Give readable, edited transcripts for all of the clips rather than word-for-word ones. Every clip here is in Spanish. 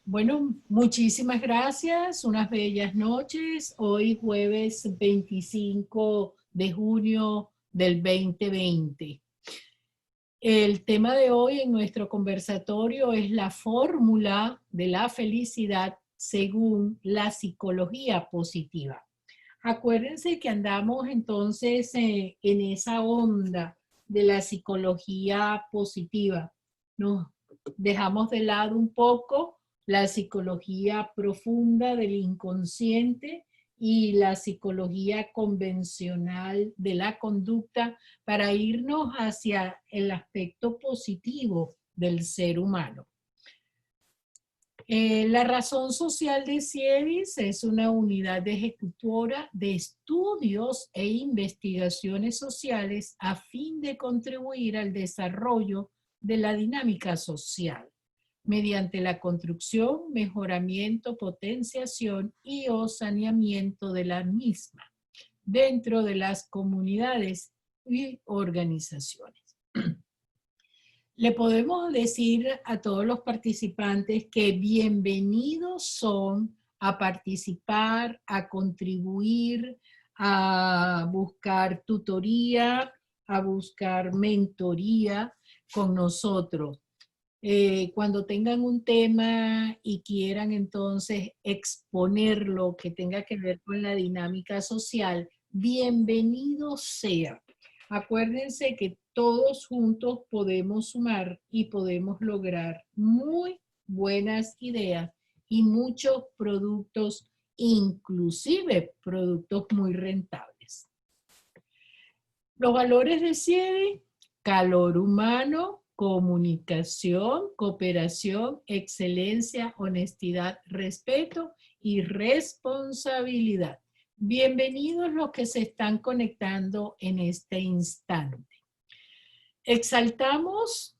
Bueno, muchísimas gracias, unas bellas noches. Hoy jueves 25 de junio del 2020. El tema de hoy en nuestro conversatorio es la fórmula de la felicidad según la psicología positiva. Acuérdense que andamos entonces en esa onda de la psicología positiva. Nos dejamos de lado un poco la psicología profunda del inconsciente y la psicología convencional de la conducta para irnos hacia el aspecto positivo del ser humano. La razón social de CIEVIS es una unidad ejecutora de estudios e investigaciones sociales a fin de contribuir al desarrollo de la dinámica social mediante la construcción, mejoramiento, potenciación y o saneamiento de la misma dentro de las comunidades y organizaciones. Le podemos decir a todos los participantes que bienvenidos son a participar, a contribuir, a buscar tutoría, a buscar mentoría con nosotros. Cuando tengan un tema y quieran entonces exponerlo que tenga que ver con la dinámica social, bienvenido sea. Acuérdense que todos juntos podemos sumar y podemos lograr muy buenas ideas y muchos productos, inclusive productos muy rentables. Los valores de CIEDI: calor humano, comunicación, cooperación, excelencia, honestidad, respeto y responsabilidad. Bienvenidos los que se están conectando en este instante. Exaltamos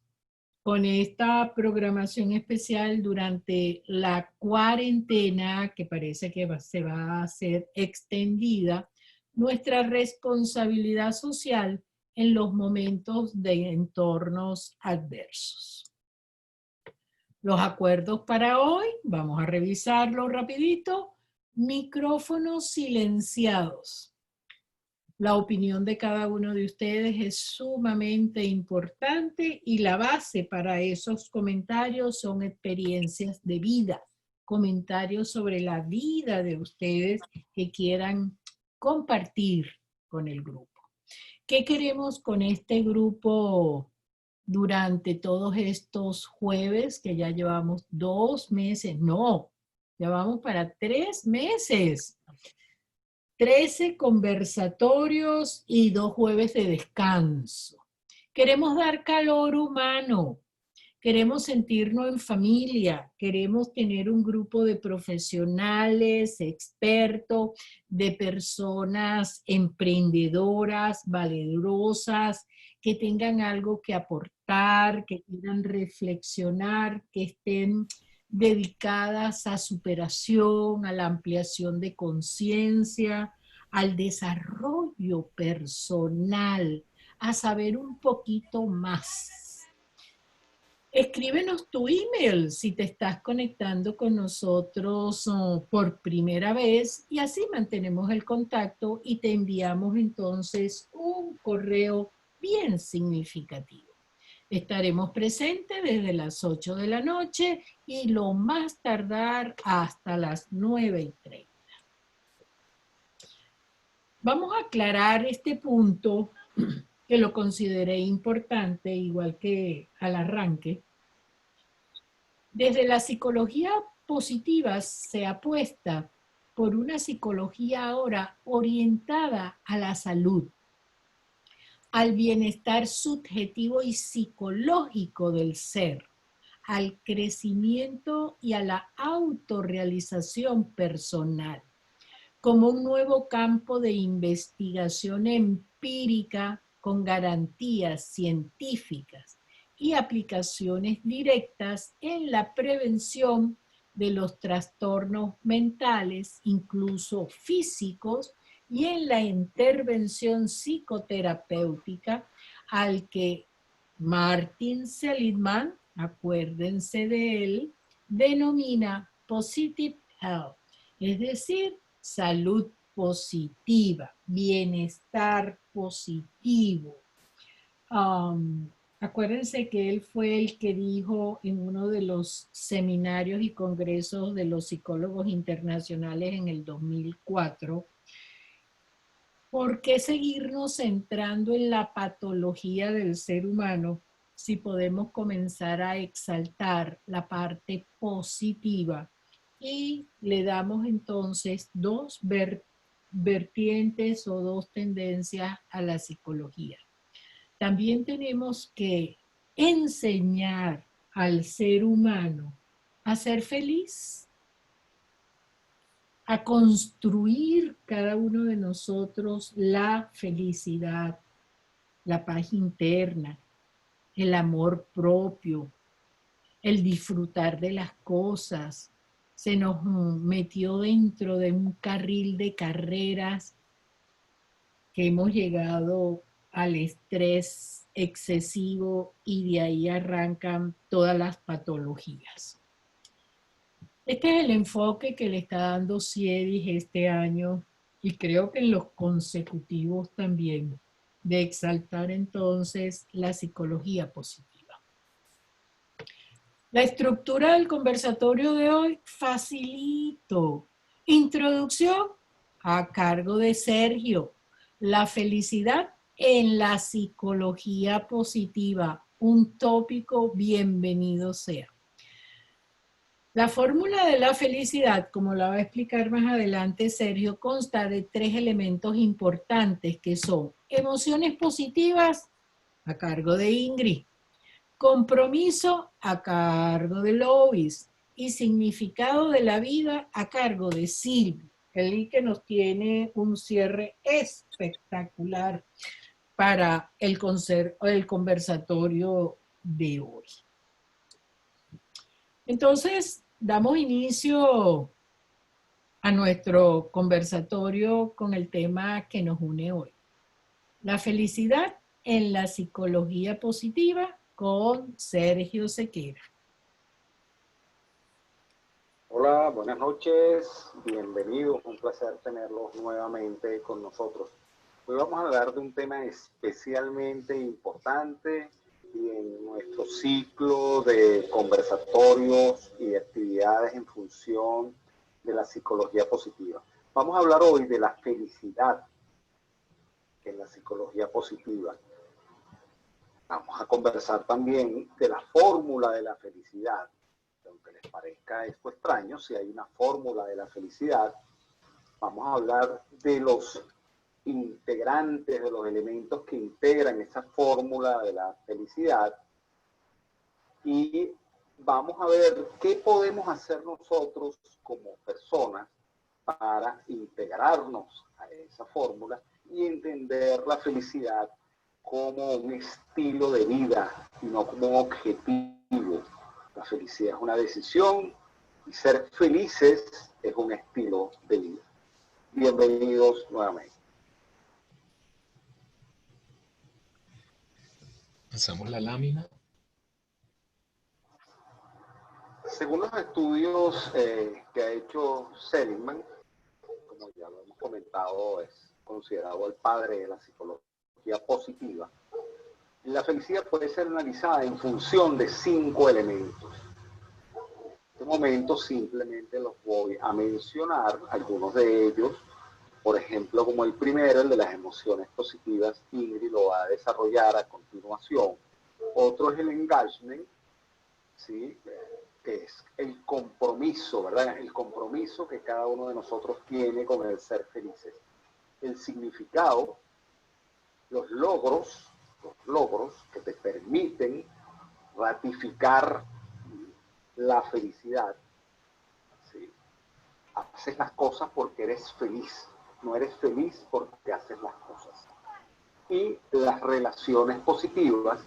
con esta programación especial durante la cuarentena, que parece que se va a hacer extendida, nuestra responsabilidad social en los momentos de entornos adversos. Los acuerdos para hoy, vamos a revisarlo rapidito. Micrófonos silenciados. La opinión de cada uno de ustedes es sumamente importante y la base para esos comentarios son experiencias de vida, comentarios sobre la vida de ustedes que quieran compartir con el grupo. ¿Qué queremos con este grupo durante todos estos jueves que ya llevamos 2 meses? No, ya vamos para 3 meses. 13 conversatorios y 2 jueves de descanso. Queremos dar calor humano, queremos sentirnos en familia, queremos tener un grupo de profesionales, expertos, de personas emprendedoras, valerosas, que tengan algo que aportar, que quieran reflexionar, que estén dedicadas a superación, a la ampliación de conciencia, al desarrollo personal, a saber un poquito más. Escríbenos tu email si te estás conectando con nosotros por primera vez y así mantenemos el contacto y te enviamos entonces un correo bien significativo. Estaremos presentes desde las 8 de la noche y lo más tardar hasta las 9:30. Vamos a aclarar este punto que lo consideré importante, igual que al arranque. Desde la psicología positiva se apuesta por una psicología ahora orientada a la salud, al bienestar subjetivo y psicológico del ser, al crecimiento y a la autorrealización personal, como un nuevo campo de investigación empírica con garantías científicas y aplicaciones directas en la prevención de los trastornos mentales, incluso físicos, y en la intervención psicoterapéutica al que Martin Seligman, acuérdense de él, denomina Positive Health, es decir, salud positiva, bienestar positivo. Acuérdense que él fue el que dijo en uno de los seminarios y congresos de los psicólogos internacionales en el 2004, ¿por qué seguirnos centrando en la patología del ser humano si podemos comenzar a exaltar la parte positiva? Y le damos entonces dos vertientes o dos tendencias a la psicología. También tenemos que enseñar al ser humano a ser feliz, a construir cada uno de nosotros la felicidad, la paz interna, el amor propio, el disfrutar de las cosas. Se nos metió dentro de un carril de carreras que hemos llegado al estrés excesivo y de ahí arrancan todas las patologías. Este es el enfoque que le está dando Siedis este año y creo que en los consecutivos también, de exaltar entonces la psicología positiva. La estructura del conversatorio de hoy, facilito. Introducción a cargo de Sergio. La felicidad en la psicología positiva, un tópico bienvenido sea. La fórmula de la felicidad, como la va a explicar más adelante Sergio, consta de 3 elementos importantes que son emociones positivas a cargo de Ingrid, compromiso a cargo de Lois y significado de la vida a cargo de Silvia, el que nos tiene un cierre espectacular para el conversatorio de hoy. Entonces, damos inicio a nuestro conversatorio con el tema que nos une hoy. La felicidad en la psicología positiva con Sergio Sequera. Hola, buenas noches, bienvenidos, un placer tenerlos nuevamente con nosotros. Hoy vamos a hablar de un tema especialmente importante y en nuestro ciclo de conversatorios y de actividades en función de la psicología positiva. Vamos a hablar hoy de la felicidad en la psicología positiva. Vamos a conversar también de la fórmula de la felicidad. Aunque les parezca esto extraño, si hay una fórmula de la felicidad, vamos a hablar de los integrantes, de los elementos que integran esa fórmula de la felicidad y vamos a ver qué podemos hacer nosotros como personas para integrarnos a esa fórmula y entender la felicidad como un estilo de vida y no como un objetivo. La felicidad es una decisión y ser felices es un estilo de vida. Bienvenidos nuevamente. Pasamos la lámina. Según los estudios que ha hecho Seligman, como ya lo hemos comentado, es considerado el padre de la psicología positiva. La felicidad puede ser analizada en función de 5 elementos. En este momento simplemente los voy a mencionar, algunos de ellos, por ejemplo, como el primero, el de las emociones positivas. Ingrid lo va a desarrollar a continuación. Otro es el engagement, ¿sí? Que es el compromiso, ¿verdad? El compromiso que cada uno de nosotros tiene con el ser felices. El significado, los logros que te permiten ratificar la felicidad. ¿Sí? Haces las cosas porque eres feliz, no eres feliz porque haces las cosas. Y las relaciones positivas,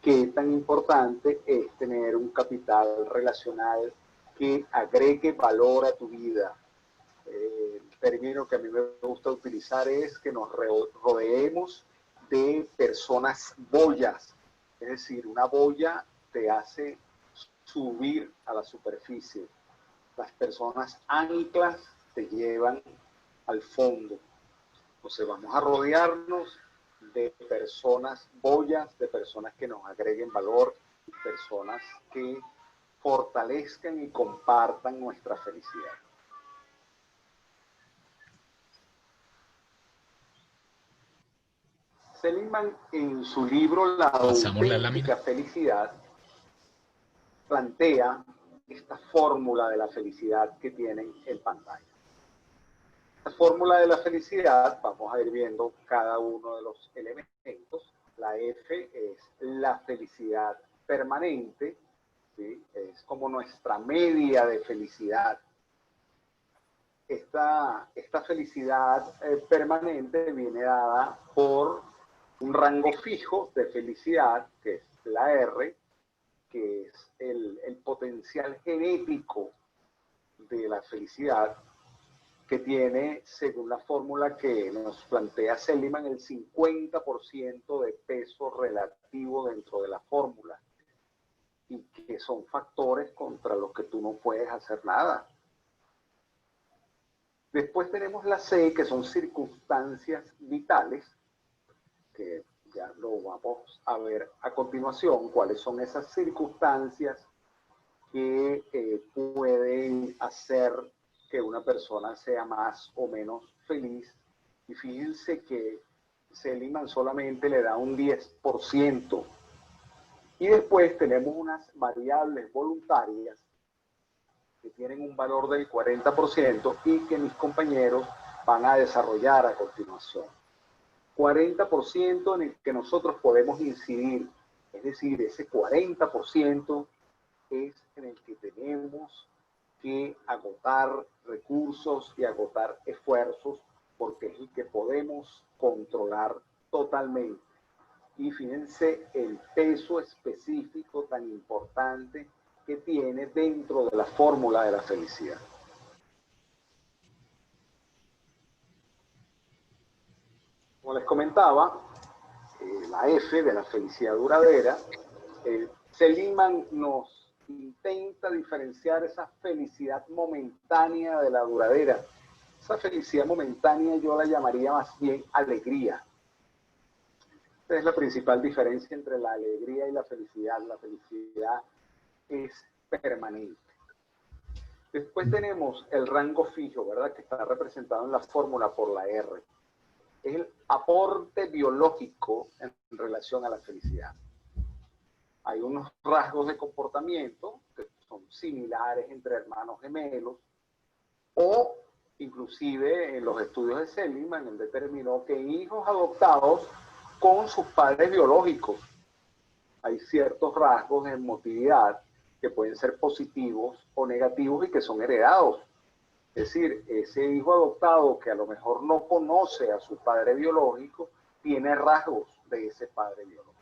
qué tan importante es tener un capital relacional que agregue valor a tu vida. El término que a mí me gusta utilizar es que nos rodeemos de personas boyas. Es decir, una boya te hace subir a la superficie. Las personas anclas te llevan al fondo. Entonces vamos a rodearnos de personas boyas, de personas que nos agreguen valor, personas que fortalezcan y compartan nuestra felicidad. Seligman, en su libro La auténtica felicidad, plantea esta fórmula de la felicidad que tienen en pantalla. La fórmula de la felicidad, vamos a ir viendo cada uno de los elementos. La F es la felicidad permanente, ¿sí? Es como nuestra media de felicidad. Esta felicidad permanente viene dada por un rango fijo de felicidad, que es la R, que es el potencial genético de la felicidad, que tiene, según la fórmula que nos plantea Seligman, el 50% de peso relativo dentro de la fórmula, y que son factores contra los que tú no puedes hacer nada. Después tenemos la C, que son circunstancias vitales, que ya lo vamos a ver a continuación, cuáles son esas circunstancias que pueden hacer que una persona sea más o menos feliz. Y fíjense que Seligman solamente le da un 10%. Y después tenemos unas variables voluntarias que tienen un valor del 40% y que mis compañeros van a desarrollar a continuación. 40% en el que nosotros podemos incidir, es decir, ese 40% es en el que tenemos que agotar recursos y agotar esfuerzos, porque es el que podemos controlar totalmente. Y fíjense el peso específico tan importante que tiene dentro de la fórmula de la felicidad. Como les comentaba, la F de la felicidad duradera, Seligman nos intenta diferenciar esa felicidad momentánea de la duradera. Esa felicidad momentánea yo la llamaría más bien alegría. Esta es la principal diferencia entre la alegría y la felicidad. La felicidad es permanente. Después tenemos el rango fijo, ¿verdad? Que está representado en la fórmula por la R. Es el aporte biológico en relación a la felicidad. Hay unos rasgos de comportamiento que son similares entre hermanos gemelos, o inclusive en los estudios de Seligman, él determinó que en hijos adoptados con sus padres biológicos hay ciertos rasgos de emotividad que pueden ser positivos o negativos y que son heredados. Es decir, ese hijo adoptado que a lo mejor no conoce a su padre biológico tiene rasgos de ese padre biológico.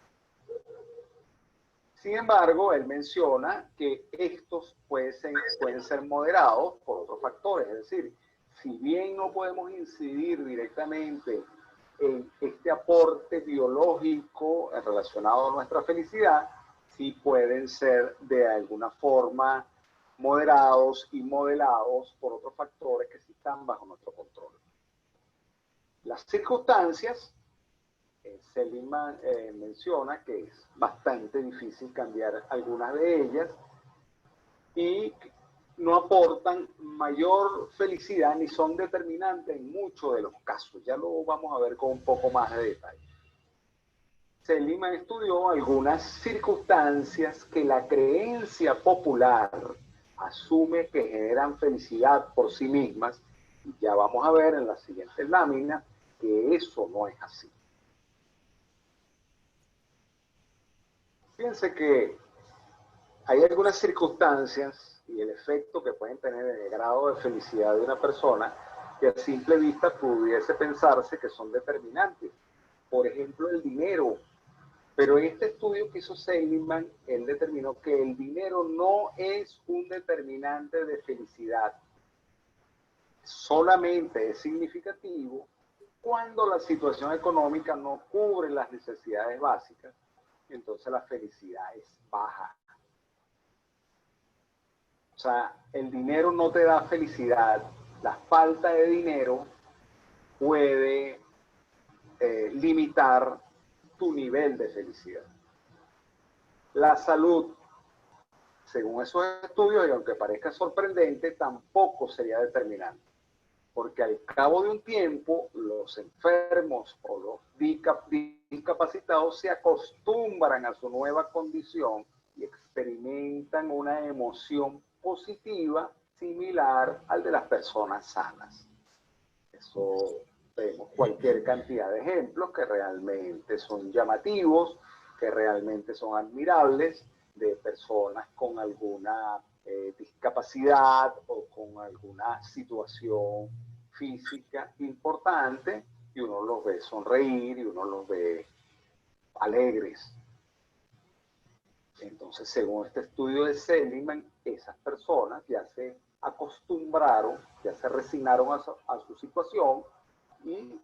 Sin embargo, él menciona que estos pueden ser moderados por otros factores. Es decir, si bien no podemos incidir directamente en este aporte biológico relacionado a nuestra felicidad, sí pueden ser de alguna forma moderados y modelados por otros factores que sí están bajo nuestro control. Las circunstancias, Seligman menciona que es bastante difícil cambiar algunas de ellas y no aportan mayor felicidad ni son determinantes en muchos de los casos. Ya lo vamos a ver con un poco más de detalle. Seligman estudió algunas circunstancias que la creencia popular asume que generan felicidad por sí mismas, y ya vamos a ver en la siguiente lámina que eso no es así. Fíjense que hay algunas circunstancias y el efecto que pueden tener en el grado de felicidad de una persona que a simple vista pudiese pensarse que son determinantes. Por ejemplo, el dinero. Pero en este estudio que hizo Seligman, él determinó que el dinero no es un determinante de felicidad. Solamente es significativo cuando la situación económica no cubre las necesidades básicas, entonces la felicidad es baja. sea, el dinero no te da felicidad. La falta de dinero puede limitar tu nivel de felicidad. La salud, según esos estudios, y aunque parezca sorprendente, tampoco sería determinante. Porque al cabo de un tiempo, los enfermos o los discapacitados se acostumbran a su nueva condición y experimentan una emoción positiva similar al de las personas sanas. Eso vemos cualquier cantidad de ejemplos que realmente son llamativos, que realmente son admirables, de personas con alguna discapacidad o con alguna situación física importante, y uno los ve sonreír y uno los ve alegres. Entonces, según este estudio de Seligman, esas personas ya se acostumbraron, ya se resignaron a su situación y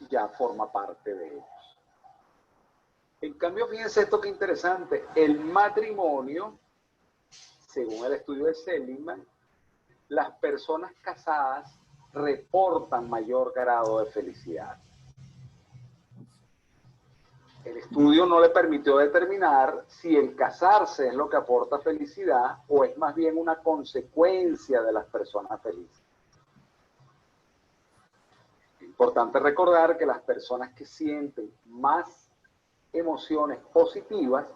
ya forma parte de ellos. En cambio, fíjense esto que interesante, el matrimonio, según el estudio de Seligman, las personas casadas reportan mayor grado de felicidad. El estudio no le permitió determinar si el casarse es lo que aporta felicidad o es más bien una consecuencia de las personas felices. Es importante recordar que las personas que sienten más emociones positivas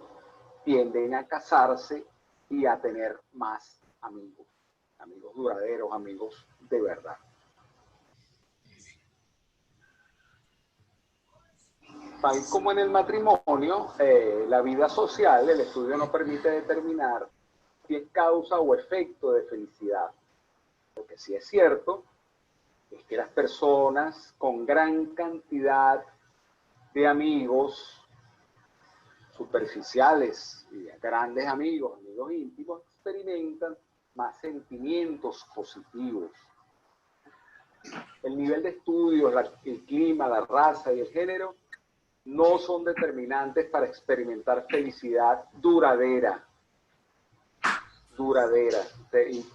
tienden a casarse y a tener más amigos, amigos duraderos, amigos de verdad. Tal como en el matrimonio, la vida social, el estudio no permite determinar si es causa o efecto de felicidad. Lo que sí es cierto es que las personas con gran cantidad de amigos superficiales y grandes amigos, amigos íntimos, experimentan más sentimientos positivos. El nivel de estudios, el clima, la raza y el género no son determinantes para experimentar felicidad duradera.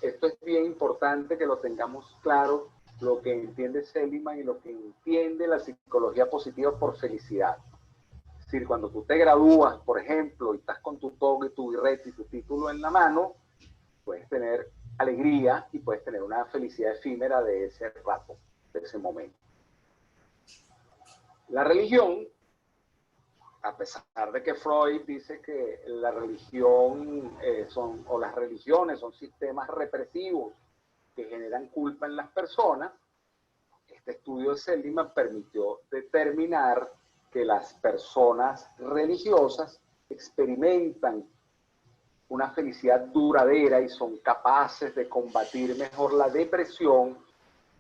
Esto es bien importante que lo tengamos claro, lo que entiende Seligman y lo que entiende la psicología positiva por felicidad. Es decir, cuando tú te gradúas, por ejemplo, y estás con tu toga y tu birrete y tu título en la mano, puedes tener alegría y puedes tener una felicidad efímera de ese rato, de ese momento. La religión, a pesar de que Freud dice que la religión las religiones son sistemas represivos que generan culpa en las personas, este estudio de Seligman permitió determinar que las personas religiosas experimentan una felicidad duradera y son capaces de combatir mejor la depresión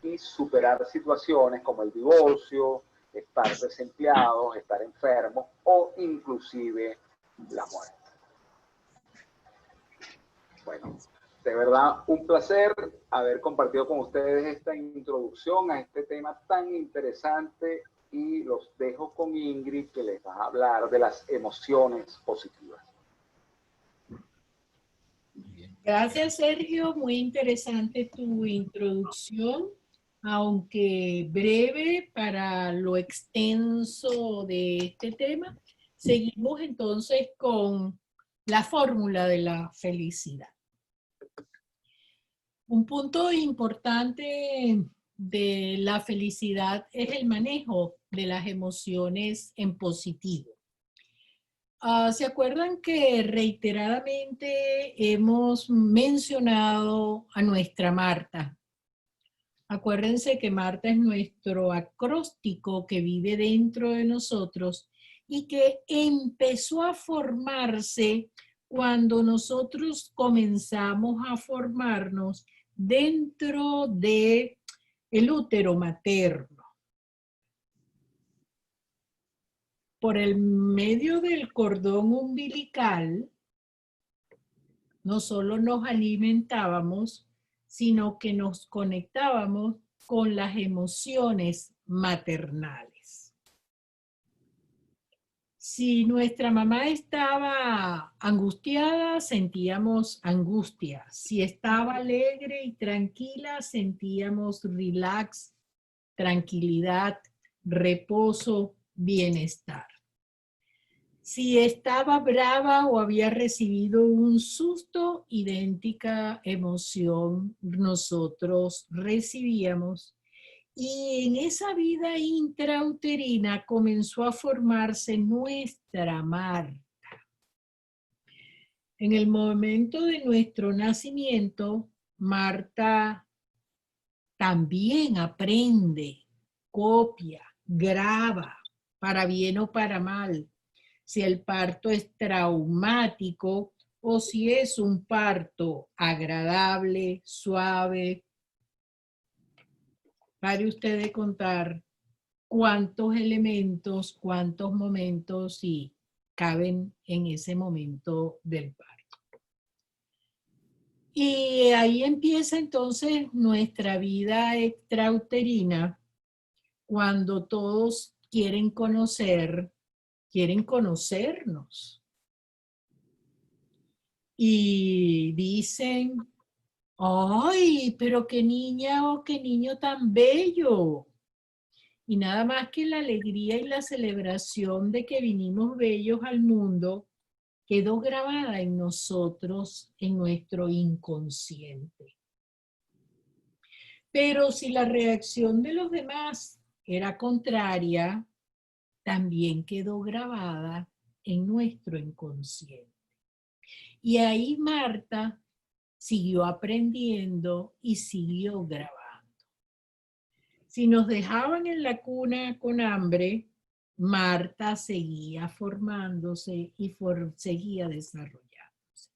y superar situaciones como el divorcio, estar desempleados, estar enfermos o inclusive la muerte. Bueno, de verdad un placer haber compartido con ustedes esta introducción a este tema tan interesante y los dejo con Ingrid, que les va a hablar de las emociones positivas. Gracias, Sergio. Muy interesante tu introducción, aunque breve para lo extenso de este tema. Seguimos entonces con la fórmula de la felicidad. Un punto importante de la felicidad es el manejo de las emociones en positivo. ¿Se acuerdan que reiteradamente hemos mencionado a nuestra Marta? Acuérdense que Marta es nuestro acróstico que vive dentro de nosotros y que empezó a formarse cuando nosotros comenzamos a formarnos dentro de el útero materno. Por el medio del cordón umbilical, no solo nos alimentábamos, sino que nos conectábamos con las emociones maternales. Si nuestra mamá estaba angustiada, sentíamos angustia. Si estaba alegre y tranquila, sentíamos relax, tranquilidad, reposo, bienestar. Si estaba brava o había recibido un susto, idéntica emoción nosotros recibíamos. Y en esa vida intrauterina comenzó a formarse nuestra Marta. En el momento de nuestro nacimiento, Marta también aprende, copia, graba, para bien o para mal. Si el parto es traumático o si es un parto agradable, suave. Pare usted de contar cuántos elementos, cuántos momentos y caben en ese momento del parto. Y ahí empieza entonces nuestra vida extrauterina, cuando todos quieren conocernos. Y dicen, ¡ay, pero qué niña o qué niño tan bello! Y nada más que la alegría y la celebración de que vinimos bellos al mundo quedó grabada en nosotros, en nuestro inconsciente. Pero si la reacción de los demás era contraria, también quedó grabada en nuestro inconsciente. Y ahí Marta siguió aprendiendo y siguió grabando. Si nos dejaban en la cuna con hambre, Marta seguía formándose y seguía desarrollándose.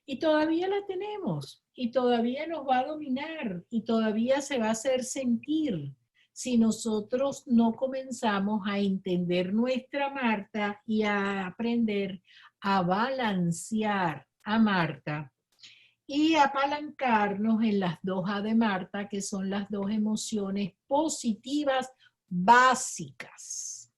Y todavía la tenemos, y todavía nos va a dominar, y todavía se va a hacer sentir si nosotros no comenzamos a entender nuestra Marta y a aprender a balancear a Marta y apalancarnos en las dos A de Marta, que son las dos emociones positivas básicas.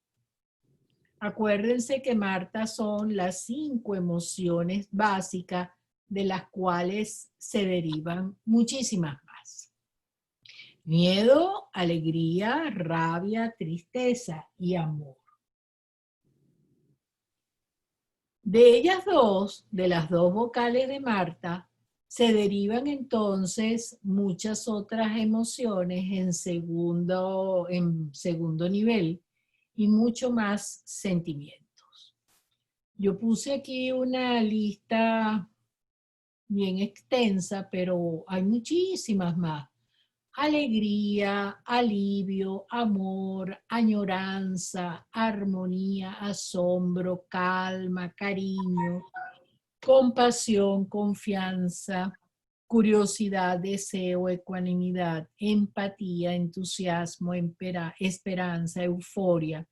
Acuérdense que Marta son las 5 emociones básicas de las cuales se derivan muchísimas más. Miedo, alegría, rabia, tristeza y amor. De ellas dos, de las dos vocales de Marta, se derivan entonces muchas otras emociones en segundo nivel y mucho más sentimientos. Yo puse aquí una lista bien extensa, pero hay muchísimas más. Alegría, alivio, amor, añoranza, armonía, asombro, calma, cariño, compasión, confianza, curiosidad, deseo, ecuanimidad, empatía, entusiasmo, esperanza, euforia,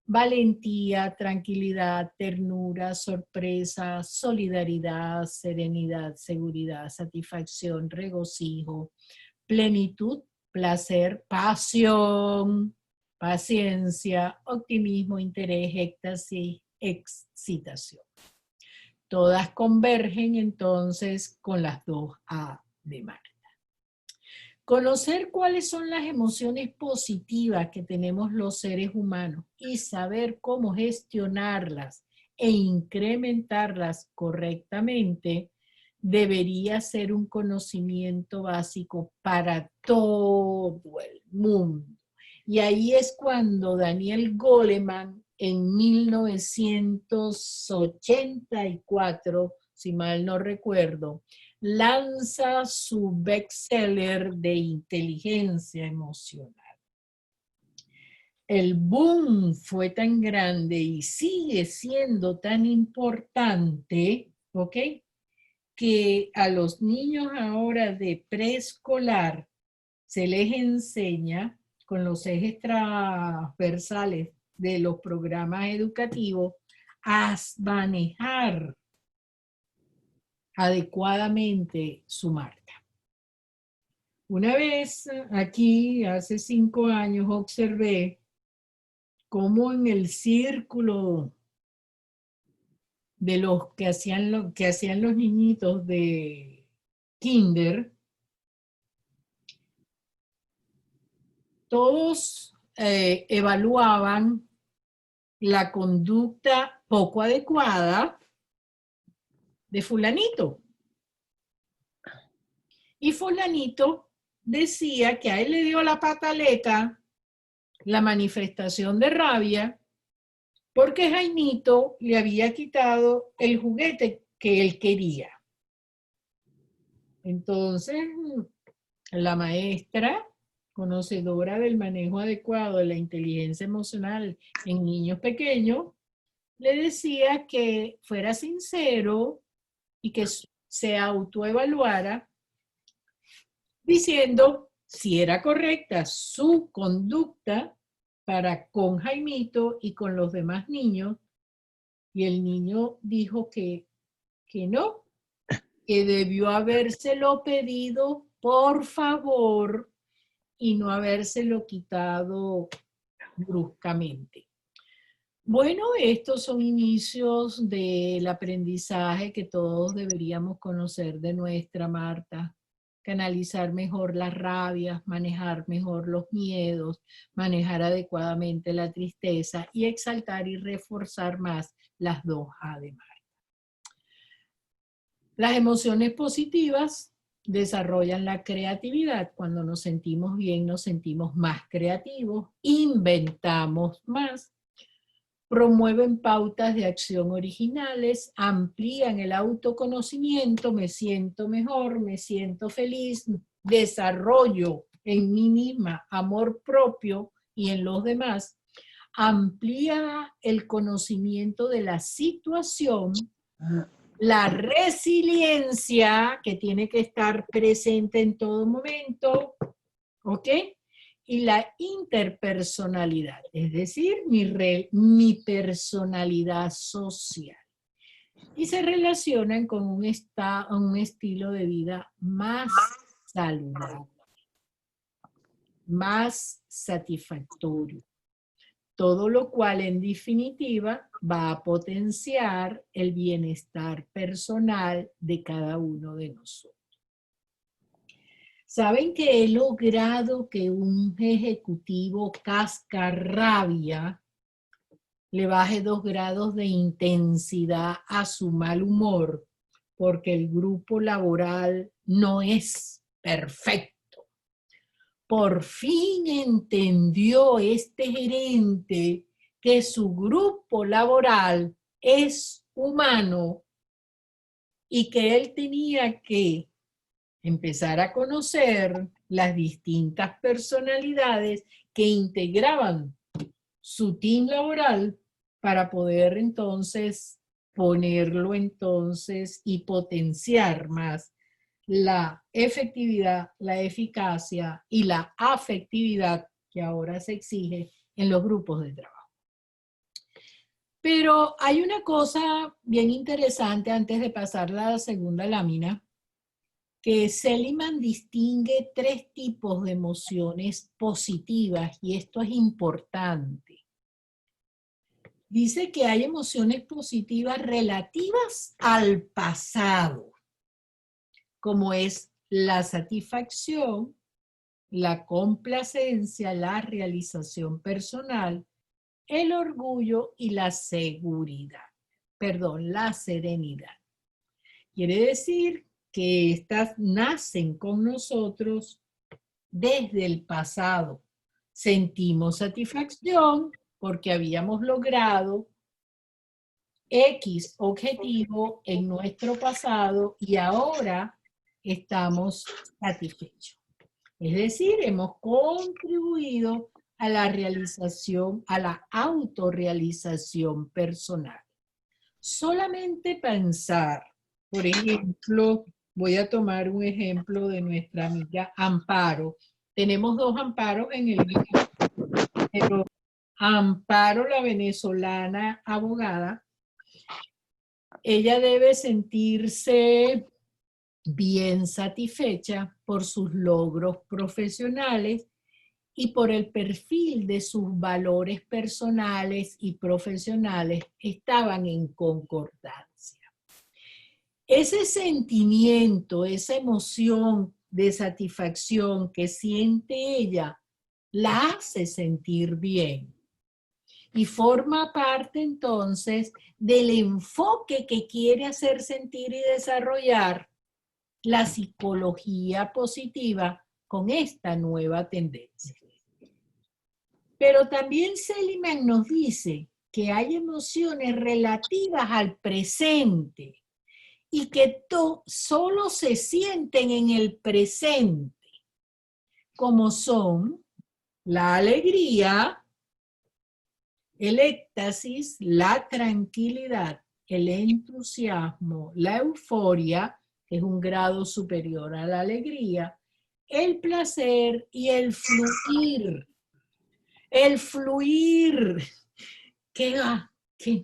valentía, tranquilidad, ternura, sorpresa, solidaridad, serenidad, seguridad, satisfacción, regocijo, plenitud, placer, pasión, paciencia, optimismo, interés, éxtasis, excitación. Todas convergen entonces con las dos A de Marta. Conocer cuáles son las emociones positivas que tenemos los seres humanos y saber cómo gestionarlas e incrementarlas correctamente debería ser un conocimiento básico para todo el mundo. Y ahí es cuando Daniel Goleman en 1984, si mal no recuerdo, lanza su bestseller de inteligencia emocional. El boom fue tan grande y sigue siendo tan importante, ¿ok?, que a los niños ahora de preescolar se les enseña con los ejes transversales de los programas educativos a manejar adecuadamente su Marta. Una vez aquí, hace 5 años, observé cómo en el círculo de los que hacían los niñitos de kinder, todos evaluaban la conducta poco adecuada de fulanito. Y fulanito decía que a él le dio la pataleta, la manifestación de rabia, porque Jaimito le había quitado el juguete que él quería. Entonces, la maestra, conocedora del manejo adecuado de la inteligencia emocional en niños pequeños, le decía que fuera sincero y que se autoevaluara, diciendo si era correcta su conducta para con Jaimito y con los demás niños, y el niño dijo que no, que debió habérselo pedido por favor y no habérselo quitado bruscamente. Bueno, estos son inicios del aprendizaje que todos deberíamos conocer de nuestra Marta. Canalizar mejor las rabias, manejar mejor los miedos, manejar adecuadamente la tristeza y exaltar y reforzar más las dos A de Marta. Las emociones positivas desarrollan la creatividad. Cuando nos sentimos bien, nos sentimos más creativos, inventamos más, promueven pautas de acción originales, amplían el autoconocimiento, me siento mejor, me siento feliz, desarrollo en mí misma amor propio y en los demás, amplía el conocimiento de la situación, la resiliencia, que tiene que estar presente en todo momento, ¿ok? Y la interpersonalidad, es decir, mi personalidad social. Y se relacionan con un estilo de vida más saludable, más satisfactorio. Todo lo cual, en definitiva, va a potenciar el bienestar personal de cada uno de nosotros. ¿Saben que he logrado que un ejecutivo cascarrabia le baje 2 grados de intensidad a su mal humor? Porque el grupo laboral no es perfecto. Por fin entendió este gerente que su grupo laboral es humano y que él tenía que empezar a conocer las distintas personalidades que integraban su team laboral para poder entonces ponerlo entonces y potenciar más la efectividad, la eficacia y la afectividad que ahora se exige en los grupos de trabajo. Pero hay una cosa bien interesante antes de pasar a la segunda lámina, que Seligman distingue 3 tipos de emociones positivas y esto es importante. Dice que hay emociones positivas relativas al pasado, como es la satisfacción, la complacencia, la realización personal, el orgullo y la seguridad. Perdón, la serenidad. Quiere decir que estas nacen con nosotros desde el pasado. Sentimos satisfacción porque habíamos logrado X objetivo en nuestro pasado y ahora estamos satisfechos. Es decir, hemos contribuido a la realización, a la autorrealización personal. Solamente pensar, por ejemplo, voy a tomar un ejemplo de nuestra amiga Amparo. Tenemos 2 Amparos en el grupo, pero Amparo, la venezolana abogada, ella debe sentirse bien satisfecha por sus logros profesionales y por el perfil de sus valores personales y profesionales estaban en concordancia. Ese sentimiento, esa emoción de satisfacción que siente ella, la hace sentir bien. Y forma parte entonces del enfoque que quiere hacer sentir y desarrollar la psicología positiva con esta nueva tendencia. Pero también Seligman nos dice que hay emociones relativas al presente y que solo se sienten en el presente, como son la alegría, el éxtasis, la tranquilidad, el entusiasmo, la euforia, que es un grado superior a la alegría, el placer y el fluir. El fluir, que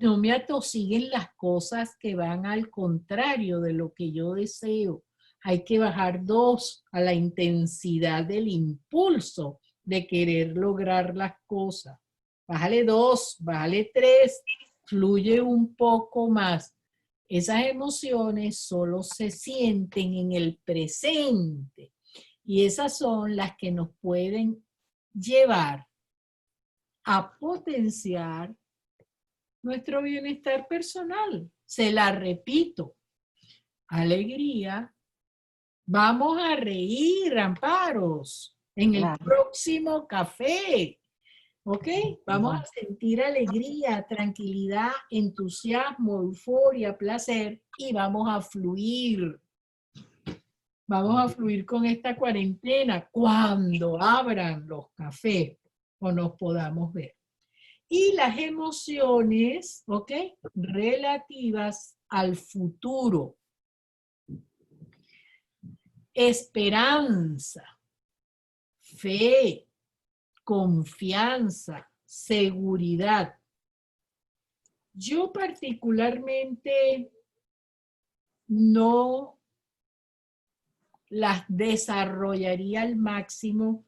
no me atosiguen las cosas que van al contrario de lo que yo deseo. Hay que bajar 2 a la intensidad del impulso de querer lograr las cosas. Bájale 2, bájale 3, fluye un poco más. Esas emociones solo se sienten en el presente y esas son las que nos pueden llevar a potenciar nuestro bienestar personal. Se la repito, alegría, vamos a reír, Amparos, en el próximo café, ¿ok? Vamos a sentir alegría, tranquilidad, entusiasmo, euforia, placer y vamos a fluir. Vamos a fluir con esta cuarentena cuando abran los cafés o nos podamos ver. Y las emociones, ¿ok? Relativas al futuro. Esperanza, fe, confianza, seguridad. Yo particularmente no las desarrollaría al máximo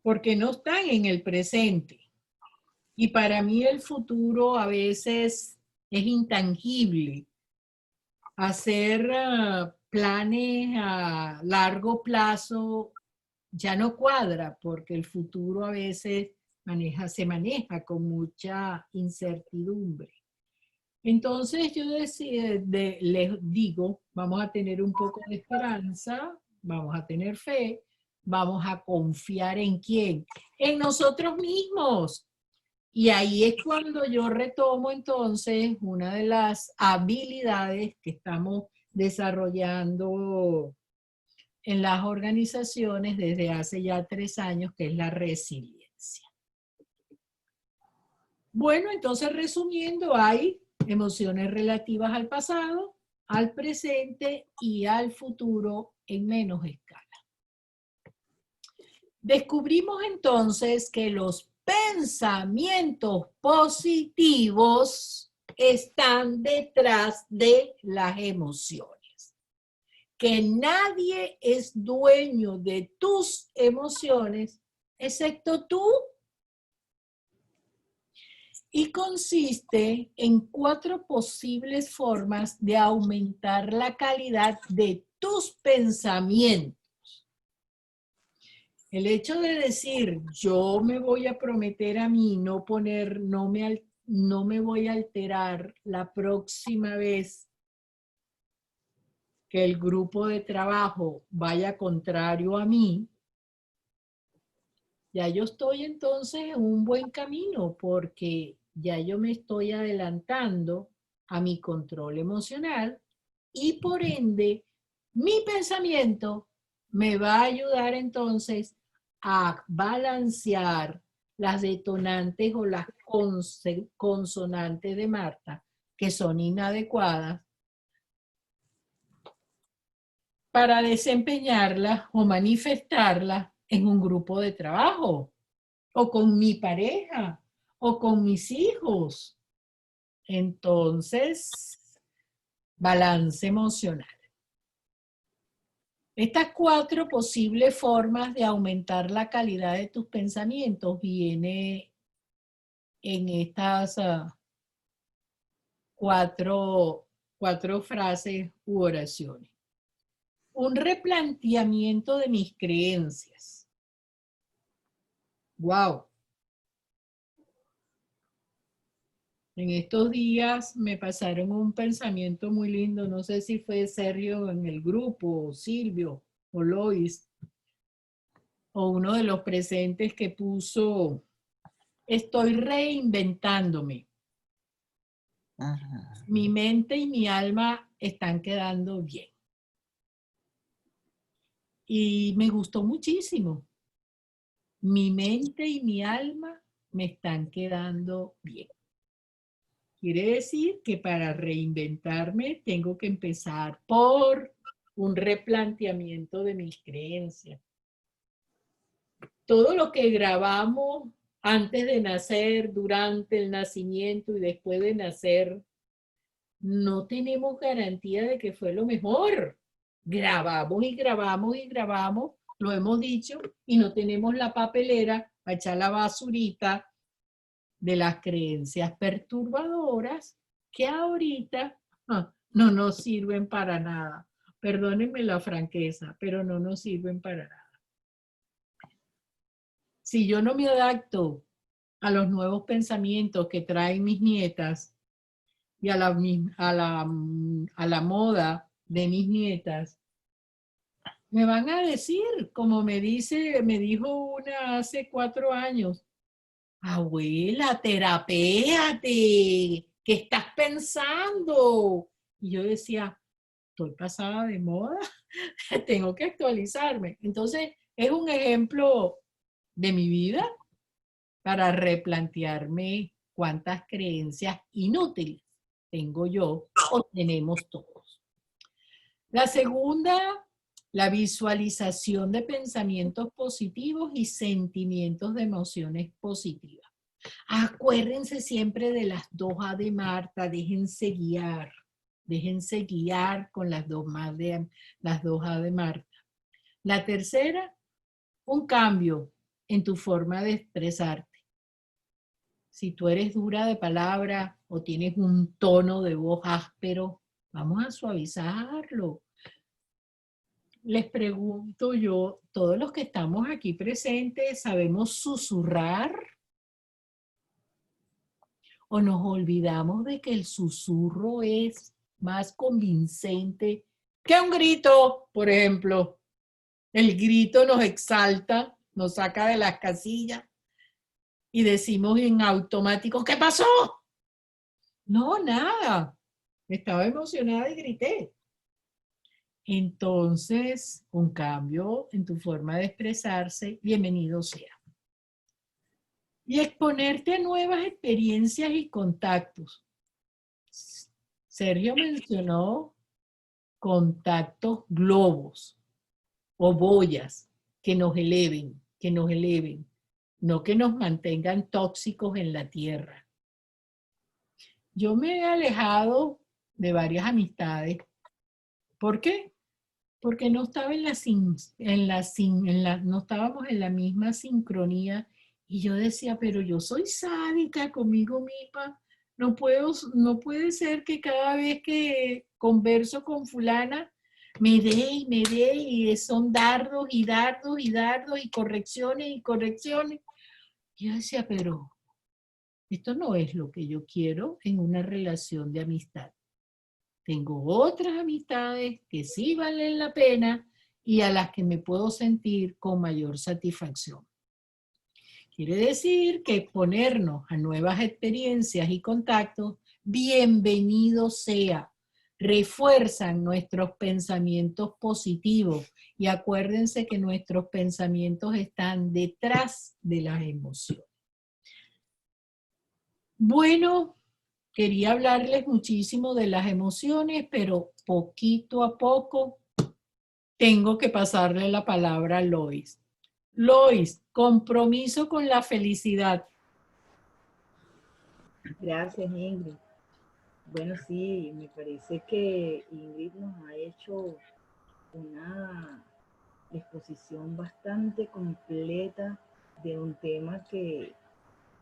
porque no están en el presente. Y para mí el futuro a veces es intangible. Hacer planes a largo plazo ya no cuadra porque el futuro a veces se maneja con mucha incertidumbre. Entonces yo les digo, vamos a tener un poco de esperanza, vamos a tener fe, vamos a confiar ¿en quién? En nosotros mismos. Y ahí es cuando yo retomo entonces una de las habilidades que estamos desarrollando en las organizaciones desde hace ya 3 años, que es la resiliencia. Bueno, entonces resumiendo, hay emociones relativas al pasado, al presente y al futuro en menos escala. Descubrimos entonces que los pensamientos positivos están detrás de las emociones. Que nadie es dueño de tus emociones excepto tú. Y consiste en 4 posibles formas de aumentar la calidad de tus pensamientos. El hecho de decir, yo me voy a prometer a mí no me voy a alterar la próxima vez que el grupo de trabajo vaya contrario a mí, ya yo estoy entonces en un buen camino porque ya yo me estoy adelantando a mi control emocional y por ende mi pensamiento me va a ayudar entonces a balancear las detonantes o las consonantes de Marta que son inadecuadas para desempeñarlas o manifestarlas en un grupo de trabajo o con mi pareja o con mis hijos. Entonces, balance emocional. Estas 4 posibles formas de aumentar la calidad de tus pensamientos viene en estas 4 4 frases u oraciones. Un replanteamiento de mis creencias. ¡Wow! En estos días me pasaron un pensamiento muy lindo, no sé si fue Sergio en el grupo, o Silvio, o Lois, o uno de los presentes que puso, estoy reinventándome. Ajá. Mi mente y mi alma están quedando bien. Y me gustó muchísimo. Mi mente y mi alma me están quedando bien. Quiere decir que para reinventarme tengo que empezar por un replanteamiento de mis creencias. Todo lo que grabamos antes de nacer, durante el nacimiento y después de nacer, no tenemos garantía de que fue lo mejor. Grabamos y grabamos y grabamos, lo hemos dicho, y no tenemos la papelera para echar la basurita de las creencias perturbadoras que ahorita no nos sirven para nada. Perdónenme la franqueza, pero no nos sirven para nada. Si yo no me adapto a los nuevos pensamientos que traen mis nietas y a la moda de mis nietas, me van a decir, como me dijo una hace 4 años, abuela, terapéate, ¿qué estás pensando? Y yo decía, estoy pasada de moda, tengo que actualizarme. Entonces, es un ejemplo de mi vida para replantearme cuántas creencias inútiles tengo yo o tenemos todos. La segunda, la visualización de pensamientos positivos y sentimientos de emociones positivas. Acuérdense siempre de las 2A de Marta, déjense guiar con las 2A de Marta. La tercera, un cambio en tu forma de expresarte. Si tú eres dura de palabra o tienes un tono de voz áspero, vamos a suavizarlo. Les pregunto yo, todos los que estamos aquí presentes, ¿sabemos susurrar? ¿O nos olvidamos de que el susurro es más convincente que un grito, por ejemplo? El grito nos exalta, nos saca de las casillas y decimos en automático, ¿qué pasó? No, nada. Estaba emocionada y grité. Entonces, un cambio en tu forma de expresarse, bienvenido sea. Y exponerte a nuevas experiencias y contactos. Sergio mencionó contactos globos o boyas que nos eleven, no que nos mantengan tóxicos en la tierra. Yo me he alejado de varias amistades. ¿Por qué? Porque no estaba no estábamos en la misma sincronía y yo decía, pero yo soy sádica conmigo misma, no puede ser que cada vez que converso con fulana me dé y son dardos y dardos y dardos y correcciones y correcciones. Yo decía, pero esto no es lo que yo quiero en una relación de amistad. Tengo otras amistades que sí valen la pena y a las que me puedo sentir con mayor satisfacción. Quiere decir que exponernos a nuevas experiencias y contactos, bienvenido sea. Refuerzan nuestros pensamientos positivos y acuérdense que nuestros pensamientos están detrás de las emociones. Bueno, quería hablarles muchísimo de las emociones, pero poquito a poco tengo que pasarle la palabra a Lois. Lois, compromiso con la felicidad. Gracias, Ingrid. Bueno, sí, me parece que Ingrid nos ha hecho una exposición bastante completa de un tema que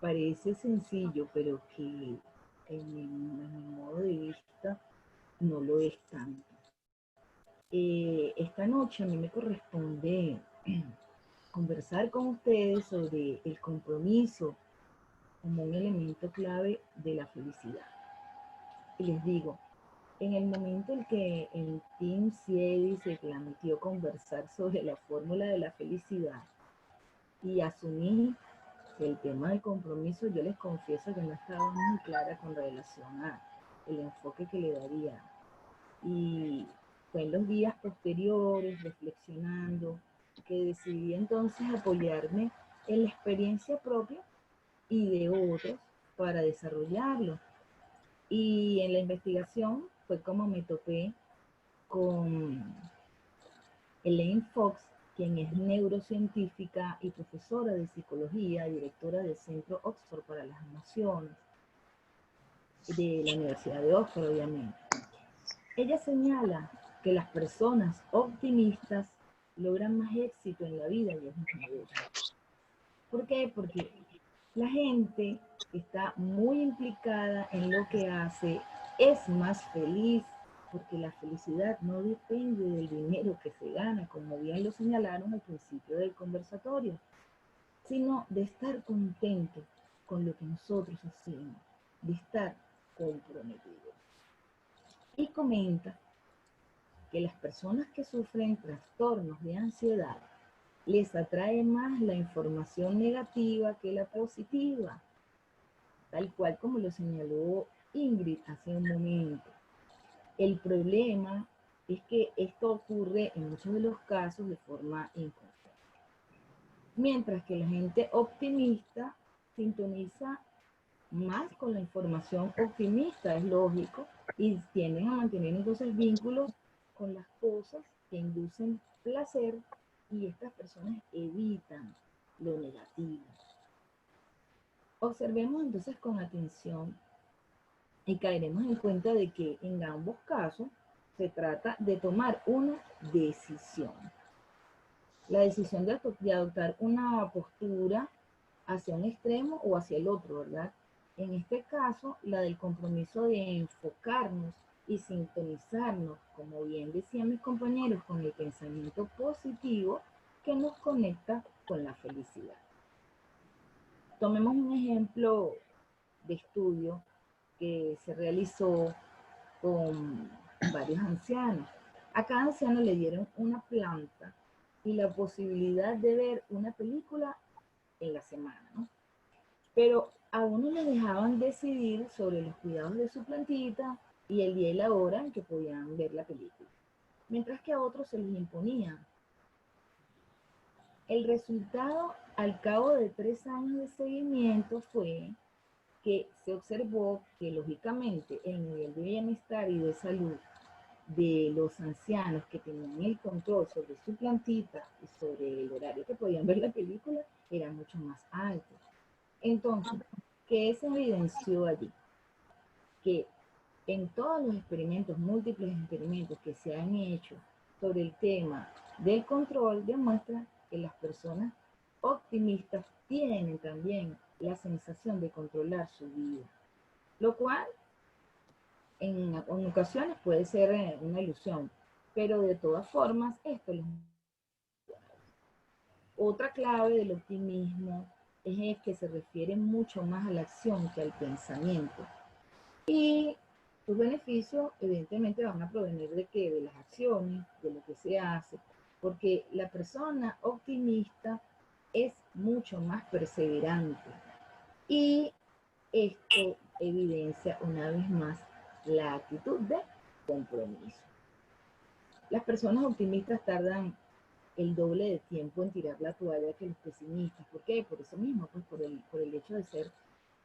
parece sencillo, pero que en mi modo de vista no lo es tanto. Esta noche a mí me corresponde conversar con ustedes sobre el compromiso como un elemento clave de la felicidad. Y les digo, en el momento en que el Team Ciedi se planteó conversar sobre la fórmula de la felicidad y asumí que el tema del compromiso, yo les confieso que no estaba muy clara con relación a el enfoque que le daría. Y fue en los días posteriores, reflexionando, que decidí entonces apoyarme en la experiencia propia y de otros para desarrollarlo. Y en la investigación fue como me topé con Elaine Fox, quien es neurocientífica y profesora de psicología, directora del Centro Oxford para las Emociones, de la Universidad de Oxford, obviamente. Ella señala que las personas optimistas logran más éxito en la vida y es mejor. ¿Por qué? Porque la gente está muy implicada en lo que hace, es más feliz, porque la felicidad no depende del dinero que se gana, como bien lo señalaron al principio del conversatorio, sino de estar contento con lo que nosotros hacemos, de estar comprometidos. Y comenta que las personas que sufren trastornos de ansiedad les atrae más la información negativa que la positiva, tal cual como lo señaló Ingrid hace un momento. El problema es que esto ocurre en muchos de los casos de forma inconsciente. Mientras que la gente optimista sintoniza más con la información optimista, es lógico, y tienden a mantener entonces vínculos con las cosas que inducen placer y estas personas evitan lo negativo. Observemos entonces con atención y caeremos en cuenta de que en ambos casos se trata de tomar una decisión. La decisión de adoptar una postura hacia un extremo o hacia el otro, ¿verdad? En este caso, la del compromiso de enfocarnos y sintonizarnos, como bien decían mis compañeros, con el pensamiento positivo que nos conecta con la felicidad. Tomemos un ejemplo de estudio que se realizó con varios ancianos. A cada anciano le dieron una planta y la posibilidad de ver una película en la semana, ¿no? Pero a uno le dejaban decidir sobre los cuidados de su plantita y el día y la hora en que podían ver la película, mientras que a otros se les imponía. El resultado al cabo de 3 años de seguimiento fue que se observó que lógicamente el nivel de bienestar y de salud de los ancianos que tenían el control sobre su plantita y sobre el horario que podían ver la película era mucho más alto. Entonces, ¿qué se evidenció allí? Que en todos los experimentos, múltiples experimentos que se han hecho sobre el tema del control, demuestra que las personas optimistas tienen también la sensación de controlar su vida, lo cual en ocasiones puede ser una ilusión, pero de todas formas esto les... Otra clave del optimismo es que se refiere mucho más a la acción que al pensamiento. Y sus beneficios evidentemente van a provenir de qué, de las acciones, de lo que se hace, porque la persona optimista es mucho más perseverante. Y esto evidencia una vez más la actitud de compromiso. Las personas optimistas tardan el doble de tiempo en tirar la toalla que los pesimistas. ¿Por qué? Por eso mismo, pues por el hecho de ser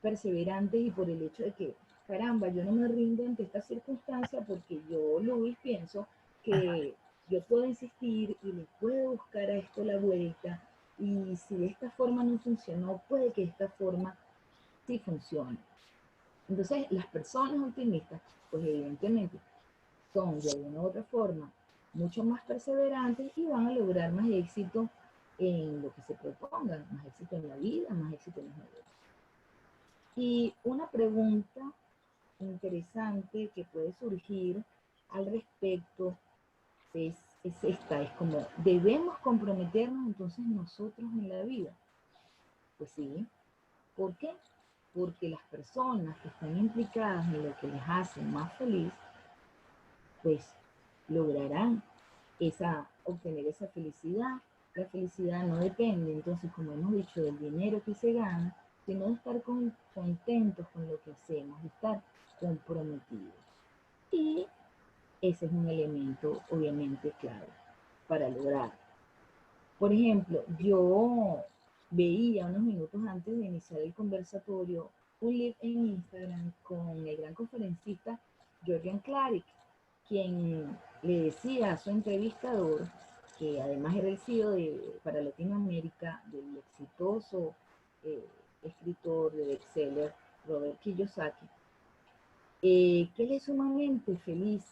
perseverantes y por el hecho de que, caramba, yo no me rindo ante esta circunstancia porque yo, Luis, pienso que yo puedo insistir y le puedo buscar a esto la vuelta y si de esta forma no funcionó, puede que de esta forma sí funcione. Entonces, las personas optimistas, pues evidentemente son de alguna u otra forma mucho más perseverantes y van a lograr más éxito en lo que se propongan, más éxito en la vida, más éxito en los negocios. Y una pregunta interesante que puede surgir al respecto es esta, es como, ¿debemos comprometernos entonces nosotros en la vida? Pues sí. ¿Por qué? Porque las personas que están implicadas en lo que les hace más feliz, pues lograrán obtener esa felicidad. La felicidad no depende, entonces, como hemos dicho, del dinero que se gana, sino de estar contentos con lo que hacemos, de estar comprometidos. Y ese es un elemento, obviamente, clave para lograr. Por ejemplo, yo veía unos minutos antes de iniciar el conversatorio un live en Instagram con el gran conferencista Jorgen Clarick, quien le decía a su entrevistador, que además era el CEO para Latinoamérica, del exitoso escritor de bestseller Robert Kiyosaki, que él es sumamente feliz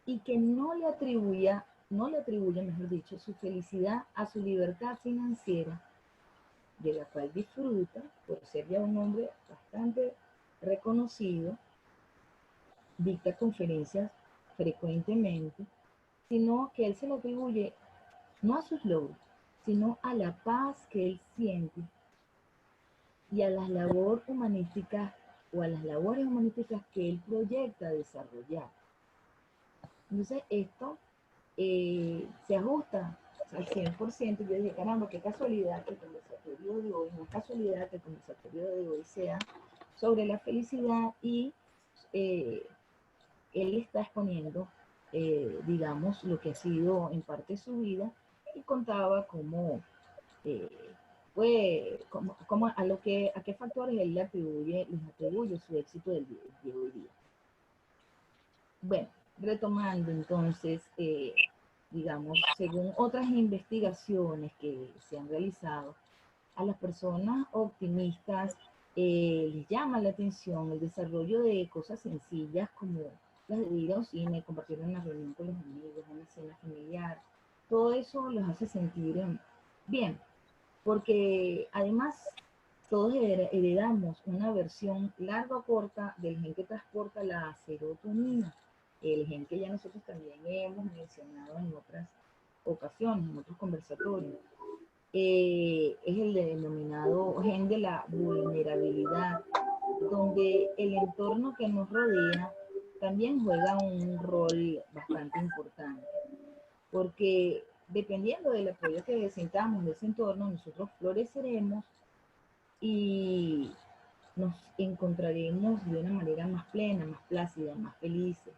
y que no le atribuye, mejor dicho, su felicidad a su libertad financiera, de la cual disfruta por ser ya un hombre bastante reconocido, dicta conferencias frecuentemente, sino que él se lo atribuye no a sus logros, sino a la paz que él siente y a las labores humanísticas que él proyecta desarrollar. Entonces esto se ajusta al 100%. Yo dije, caramba, qué casualidad que el conversatorio de hoy, no es casualidad que el conversatorio de hoy sea sobre la felicidad y él está exponiendo, digamos, lo que ha sido en parte su vida y contaba cómo, a qué factores él les atribuye su éxito del día de hoy día. Bueno, retomando entonces, digamos, según otras investigaciones que se han realizado, a las personas optimistas les llama la atención el desarrollo de cosas sencillas como las de ir al cine, compartir una reunión con los amigos, una cena familiar. Todo eso los hace sentir bien, porque además todos heredamos una versión larga o corta del gen que transporta la serotonina, el gen que ya nosotros también hemos mencionado en otras ocasiones, en otros conversatorios. Es el denominado gen de la vulnerabilidad, donde el entorno que nos rodea también juega un rol bastante importante, porque dependiendo del apoyo que sintamos de ese entorno, nosotros floreceremos y nos encontraremos de una manera más plena, más plácida, más felices.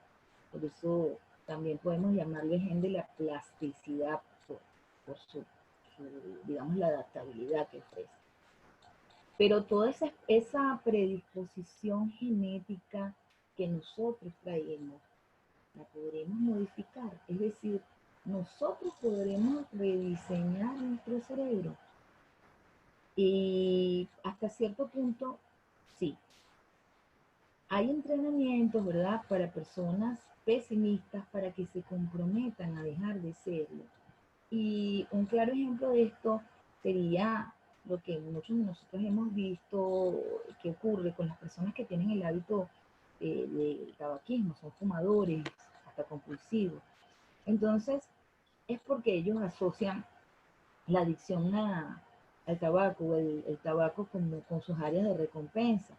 Por eso también podemos llamarle gen de la plasticidad por su, digamos, la adaptabilidad que ofrece. Pero toda esa predisposición genética que nosotros traemos, la podremos modificar. Es decir, nosotros podremos rediseñar nuestro cerebro. Y hasta cierto punto, sí. Hay entrenamientos, ¿verdad?, para personas pesimistas para que se comprometan a dejar de serlo. Y un claro ejemplo de esto sería lo que muchos de nosotros hemos visto que ocurre con las personas que tienen el hábito del tabaquismo, son fumadores, hasta compulsivos. Entonces, es porque ellos asocian la adicción al tabaco, el tabaco con sus áreas de recompensa.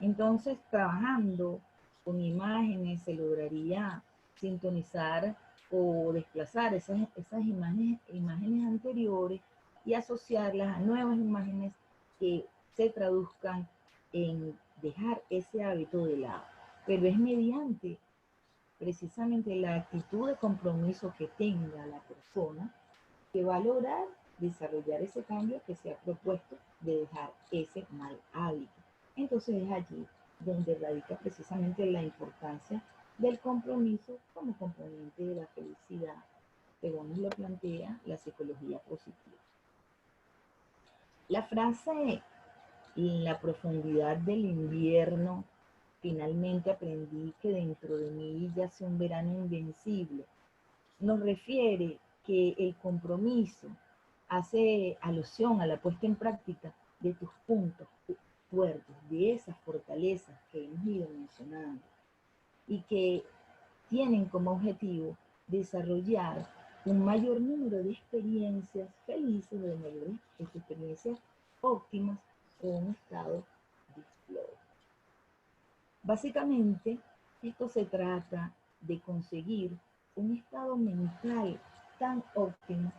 Entonces, trabajando con imágenes se lograría sintonizar o desplazar esas imágenes anteriores y asociarlas a nuevas imágenes que se traduzcan en dejar ese hábito de lado. Pero es mediante precisamente la actitud de compromiso que tenga la persona que va a lograr desarrollar ese cambio que se ha propuesto de dejar ese mal hábito. Entonces es allí donde radica precisamente la importancia del compromiso como componente de la felicidad, según nos lo plantea la psicología positiva. La frase "en la profundidad del invierno finalmente aprendí que dentro de mí yace un verano invencible" nos refiere que el compromiso hace alusión a la puesta en práctica de tus puntos fuertes, de esas fortalezas que hemos ido mencionando, y que tienen como objetivo desarrollar un mayor número de experiencias felices o de mayores experiencias óptimas o un estado de flow. Básicamente, esto se trata de conseguir un estado mental tan óptimo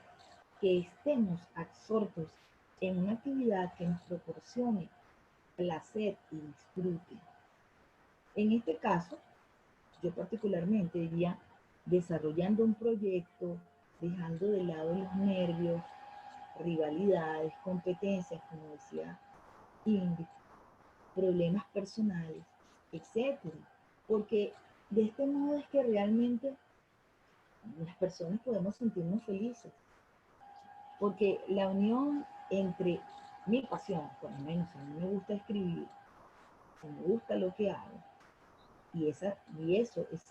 que estemos absortos en una actividad que nos proporcione placer y disfrute. En este caso, yo particularmente diría desarrollando un proyecto, dejando de lado los nervios, rivalidades, competencias, como decía Ingrid, problemas personales, etcétera. Porque de este modo es que realmente las personas podemos sentirnos felices. Porque la unión entre mi pasión, por lo menos a mí me gusta escribir, me gusta lo que hago, ese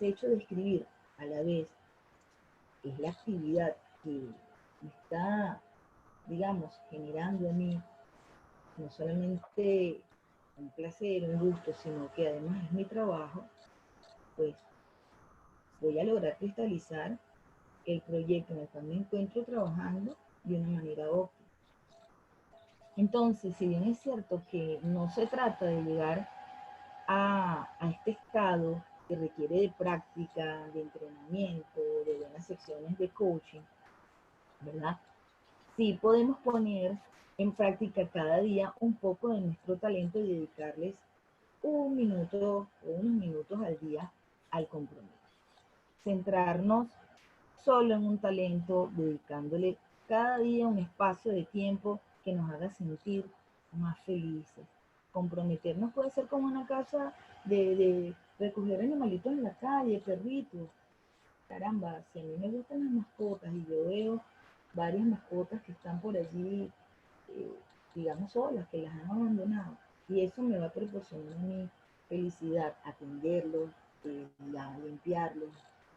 hecho de escribir a la vez es la actividad que me está, digamos, generando a mí no solamente un placer, un gusto, sino que además es mi trabajo, pues voy a lograr cristalizar el proyecto en el cual me encuentro trabajando de una manera óptima. Entonces, si bien es cierto que no se trata de llegar a este estado que requiere de práctica, de entrenamiento, de buenas secciones de coaching, ¿verdad? Sí podemos poner en práctica cada día un poco de nuestro talento y dedicarles un minuto o unos minutos al día al compromiso. Centrarnos solo en un talento, dedicándole cada día un espacio de tiempo que nos haga sentir más felices. Comprometernos puede ser como una casa de recoger animalitos en la calle, perritos. Caramba, si a mí me gustan las mascotas y yo veo varias mascotas que están por allí, eh, digamos solas, que las han abandonado, y eso me va a proporcionar a mí felicidad, atenderlos, limpiarlos,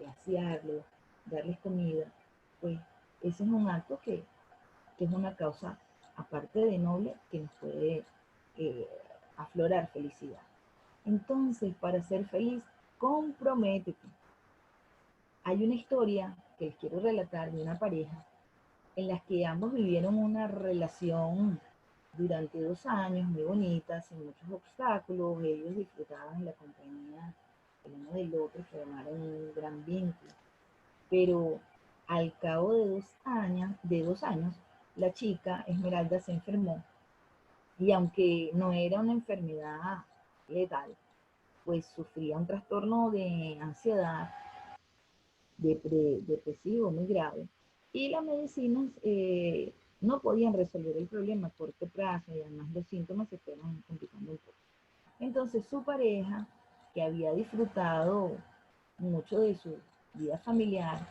asearlos, darles comida, pues ese es un acto que es una causa, aparte de noble, que nos puede eh, aflorar felicidad. Entonces, para ser feliz, comprométete. Hay una historia que les quiero relatar de una pareja en la que ambos vivieron una relación durante 2 años muy bonita, sin muchos obstáculos. Ellos disfrutaban la compañía el uno del otro, formaron un gran vínculo. Pero al cabo de 2 años, la chica Esmeralda se enfermó y aunque no era una enfermedad letal, pues sufría un trastorno de ansiedad depresivo muy grave y las medicinas no podían resolver el problema a corto plazo y además los síntomas se fueron complicando un poco. Entonces su pareja, que había disfrutado mucho de su vida familiar,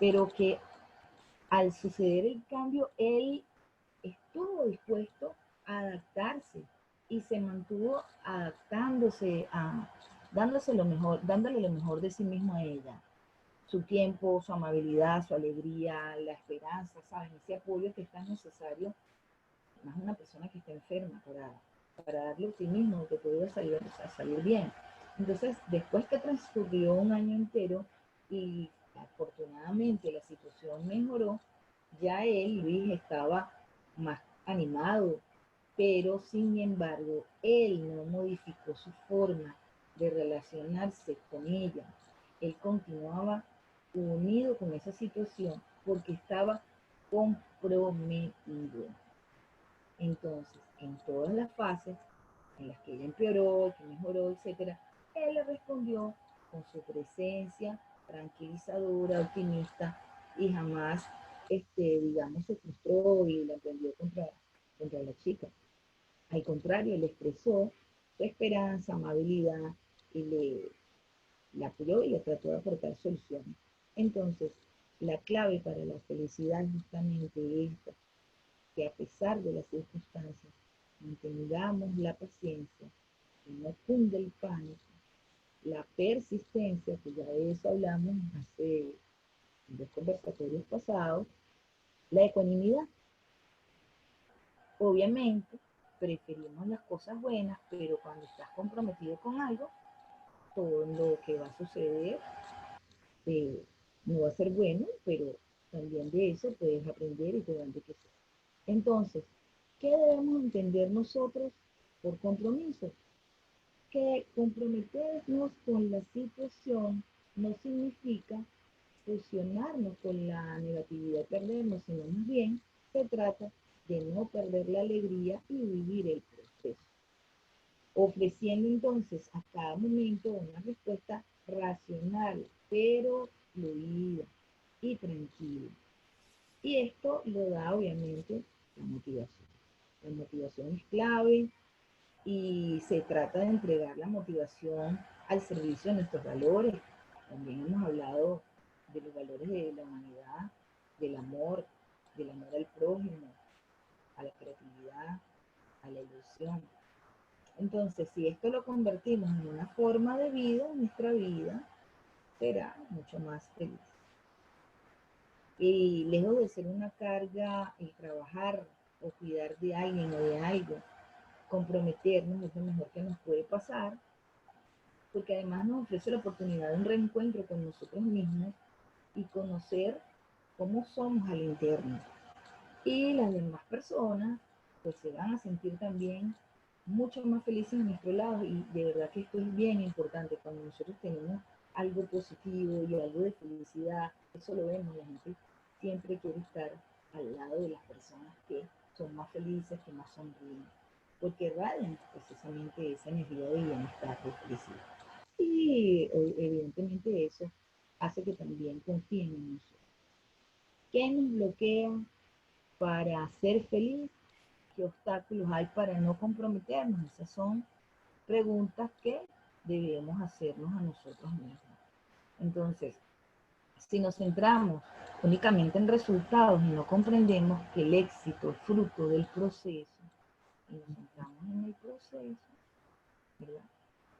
pero que al suceder el cambio, él estuvo dispuesto a adaptarse y se mantuvo adaptándose dándole lo mejor de sí mismo a ella. Su tiempo, su amabilidad, su alegría, la esperanza, ¿saben? Ese apoyo que es tan necesario, más una persona que está enferma, para darle optimismo de que puede salir bien. Entonces, después que transcurrió un año entero y afortunadamente la situación mejoró, ya él, Luis, estaba más animado, pero sin embargo, él no modificó su forma de relacionarse con ella. Él continuaba unido con esa situación porque estaba comprometido. Entonces, en todas las fases en las que ella empeoró, que mejoró, etcétera, él le respondió con su presencia tranquilizadora, optimista y jamás, digamos, se frustró y la emprendió contra la chica. Al contrario, le expresó su esperanza, amabilidad y la apoyó y le trató de aportar soluciones. Entonces, la clave para la felicidad es justamente esta, que a pesar de las circunstancias, mantengamos la paciencia, que no cunde el pánico, la persistencia, que ya de eso hablamos hace 2 conversatorios pasados, la ecuanimidad. Obviamente, preferimos las cosas buenas, pero cuando estás comprometido con algo, todo lo que va a suceder no va a ser bueno, pero también de eso puedes aprender y te dan de qué ser. Entonces, ¿qué debemos entender nosotros por compromiso? Que comprometernos con la situación no significa fusionarnos con la negatividad y perdernos, sino más bien se trata de no perder la alegría y vivir el proceso, ofreciendo entonces a cada momento una respuesta racional, pero fluida y tranquila. Y esto lo da obviamente la motivación. La motivación es clave y se trata de entregar la motivación al servicio de nuestros valores. También hemos hablado de los valores de la humanidad, del amor al prójimo, a la creatividad, a la ilusión. Entonces, si esto lo convertimos en una forma de vida, nuestra vida será mucho más feliz. Y lejos de ser una carga el trabajar o cuidar de alguien o de algo, comprometernos es lo mejor que nos puede pasar, porque además nos ofrece la oportunidad de un reencuentro con nosotros mismos y conocer cómo somos al interno. Y las demás personas pues se van a sentir también mucho más felices a nuestro lado, y de verdad que esto es bien importante. Cuando nosotros tenemos algo positivo y algo de felicidad, eso lo vemos, la gente siempre quiere estar al lado de las personas que son más felices, que más sonríen, porque irradian precisamente esa energía de bienestar, de felicidad. Y evidentemente eso hace que también confíen en nosotros. ¿Qué nos bloquea para ser feliz? ¿Qué obstáculos hay para no comprometernos? Esas son preguntas que debemos hacernos a nosotros mismos. Entonces, si nos centramos únicamente en resultados y no comprendemos que el éxito es fruto del proceso, y nos centramos en el proceso, ¿verdad?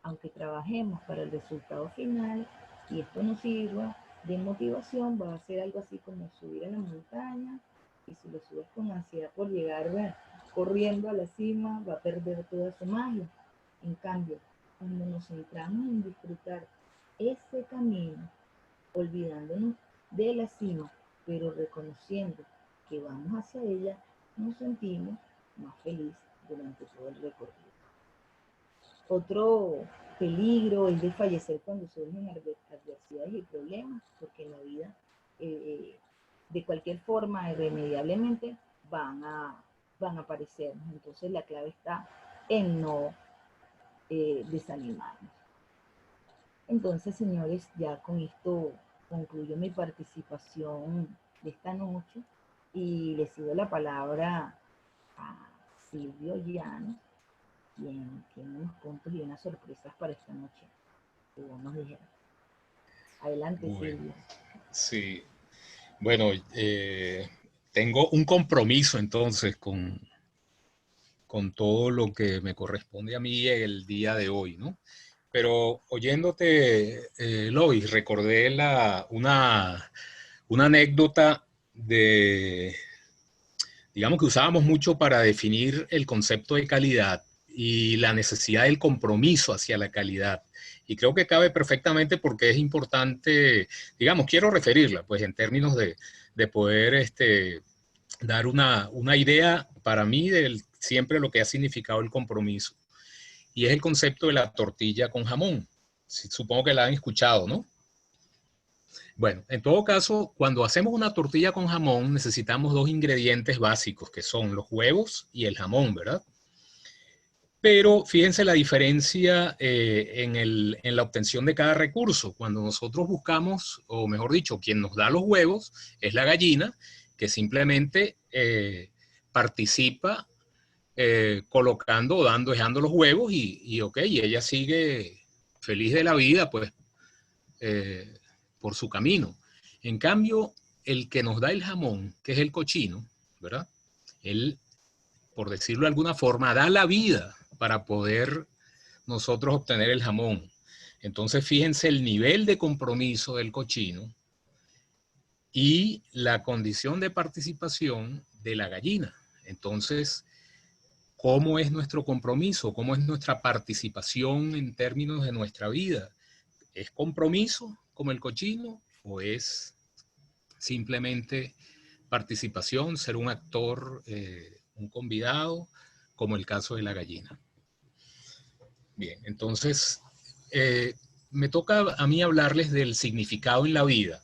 Aunque trabajemos para el resultado final y esto nos sirva de motivación, va a ser algo así como subir a la montaña, y si lo subes con ansiedad por llegar corriendo a la cima, va a perder toda su magia. En cambio, cuando nos centramos en disfrutar ese camino, olvidándonos de la cima, pero reconociendo que vamos hacia ella, nos sentimos más felices durante todo el recorrido. Otro peligro es de fallecer cuando surgen adversidades y problemas, porque en la vida, de cualquier forma, irremediablemente, van a aparecer. Entonces la clave está en no desanimarnos. Entonces, señores, ya con esto concluyo mi participación de esta noche y le cedo la palabra a Silvio Llanos, quien tiene unos puntos y unas sorpresas para esta noche, que vamos a dejar. Adelante, Bueno, Silvio. sí. Bueno, tengo un compromiso entonces con todo lo que me corresponde a mí el día de hoy, ¿no? Pero oyéndote, Lois, recordé una anécdota digamos que usábamos mucho para definir el concepto de calidad y la necesidad del compromiso hacia la calidad. Y creo que cabe perfectamente porque es importante, digamos, quiero referirla, pues en términos de poder dar una idea para mí de siempre lo que ha significado el compromiso. Y es el concepto de la tortilla con jamón. Supongo que la han escuchado, ¿no? Bueno, en todo caso, cuando hacemos una tortilla con jamón, necesitamos dos ingredientes básicos, que son los huevos y el jamón, ¿verdad? Pero fíjense la diferencia en la obtención de cada recurso. Cuando nosotros buscamos, o mejor dicho, quien nos da los huevos es la gallina, que simplemente participa colocando o dejando los huevos y ella sigue feliz de la vida, pues, por su camino. En cambio, el que nos da el jamón, que es el cochino, ¿verdad? Él, por decirlo de alguna forma, da la vida para poder nosotros obtener el jamón. Entonces, fíjense el nivel de compromiso del cochino y la condición de participación de la gallina. Entonces, ¿cómo es nuestro compromiso? ¿Cómo es nuestra participación en términos de nuestra vida? ¿Es compromiso como el cochino o es simplemente participación, ser un actor, un convidado, como el caso de la gallina? Bien, entonces me toca a mí hablarles del significado en la vida.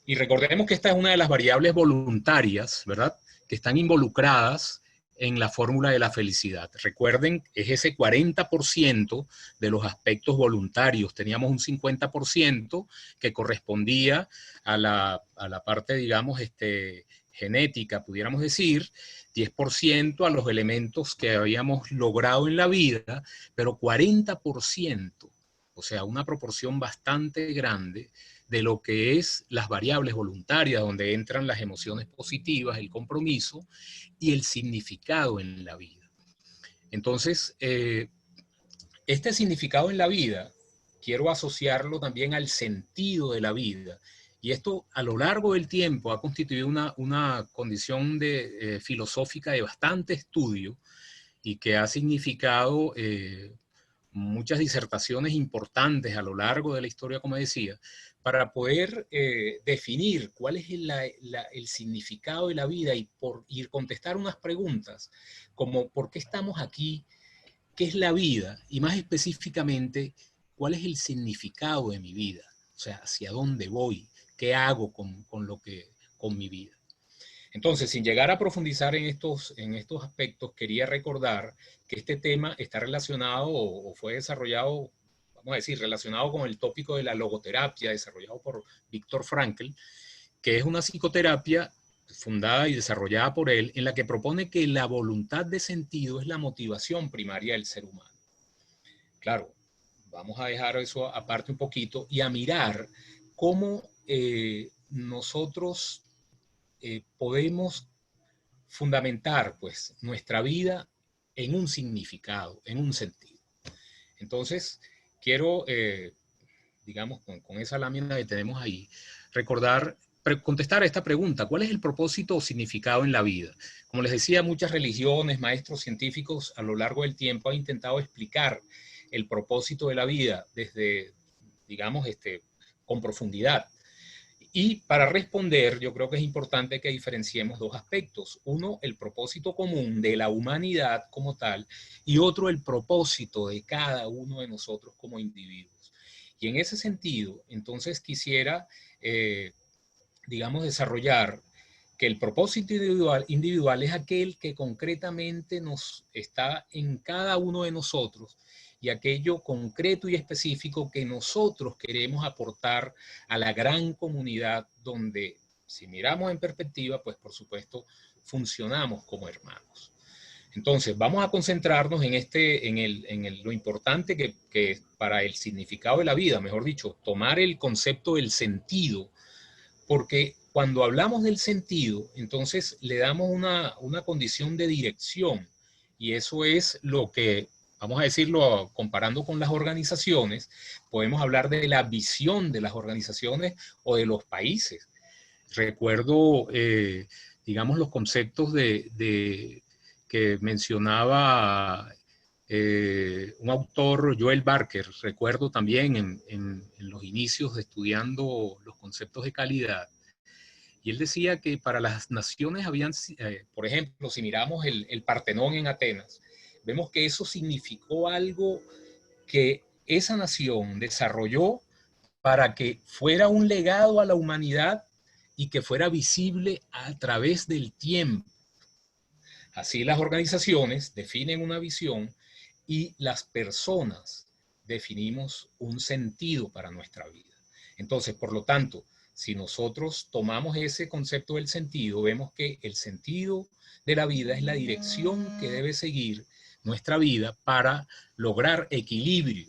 Y recordemos que esta es una de las variables voluntarias, ¿verdad?, que están involucradas en la fórmula de la felicidad. Recuerden, es ese 40% de los aspectos voluntarios. Teníamos un 50% que correspondía a la parte, digamos, genética, pudiéramos decir, 10% a los elementos que habíamos logrado en la vida, pero 40%, o sea, una proporción bastante grande de lo que es las variables voluntarias, donde entran las emociones positivas, el compromiso y el significado en la vida. Entonces, este significado en la vida, quiero asociarlo también al sentido de la vida. Y esto a lo largo del tiempo ha constituido una condición filosófica de bastante estudio y que ha significado muchas disertaciones importantes a lo largo de la historia, como decía, para poder definir cuál es el significado de la vida y contestar unas preguntas como ¿por qué estamos aquí? ¿Qué es la vida? Y más específicamente, ¿cuál es el significado de mi vida? O sea, ¿hacia dónde voy? ¿Qué hago con mi vida? Entonces, sin llegar a profundizar en estos aspectos, quería recordar que este tema está relacionado o fue desarrollado, vamos a decir, relacionado con el tópico de la logoterapia, desarrollado por Viktor Frankl, que es una psicoterapia fundada y desarrollada por él, en la que propone que la voluntad de sentido es la motivación primaria del ser humano. Claro, vamos a dejar eso aparte un poquito y a mirar cómo nosotros podemos fundamentar pues nuestra vida en un significado, en un sentido. Entonces, quiero, digamos, con esa lámina que tenemos ahí, contestar a esta pregunta: ¿cuál es el propósito o significado en la vida? Como les decía, muchas religiones, maestros científicos a lo largo del tiempo han intentado explicar el propósito de la vida desde, digamos, con profundidad. Y para responder, yo creo que es importante que diferenciemos dos aspectos. Uno, el propósito común de la humanidad como tal, y otro, el propósito de cada uno de nosotros como individuos. Y en ese sentido, entonces quisiera, digamos, desarrollar que el propósito individual es aquel que concretamente nos está en cada uno de nosotros, y aquello concreto y específico que nosotros queremos aportar a la gran comunidad donde, si miramos en perspectiva, pues por supuesto funcionamos como hermanos. Entonces, vamos a concentrarnos en lo importante que para el significado de la vida, mejor dicho, tomar el concepto del sentido, porque cuando hablamos del sentido, entonces le damos una condición de dirección, y eso es lo que, vamos a decirlo, comparando con las organizaciones, podemos hablar de la visión de las organizaciones o de los países. Recuerdo, digamos, los conceptos que mencionaba un autor, Joel Barker. Recuerdo también en los inicios de estudiando los conceptos de calidad. Y él decía que para las naciones habían, por ejemplo, si miramos el Partenón en Atenas, vemos que eso significó algo que esa nación desarrolló para que fuera un legado a la humanidad y que fuera visible a través del tiempo. Así las organizaciones definen una visión y las personas definimos un sentido para nuestra vida. Entonces, por lo tanto, si nosotros tomamos ese concepto del sentido, vemos que el sentido de la vida es la dirección que debe seguir nuestra vida para lograr equilibrio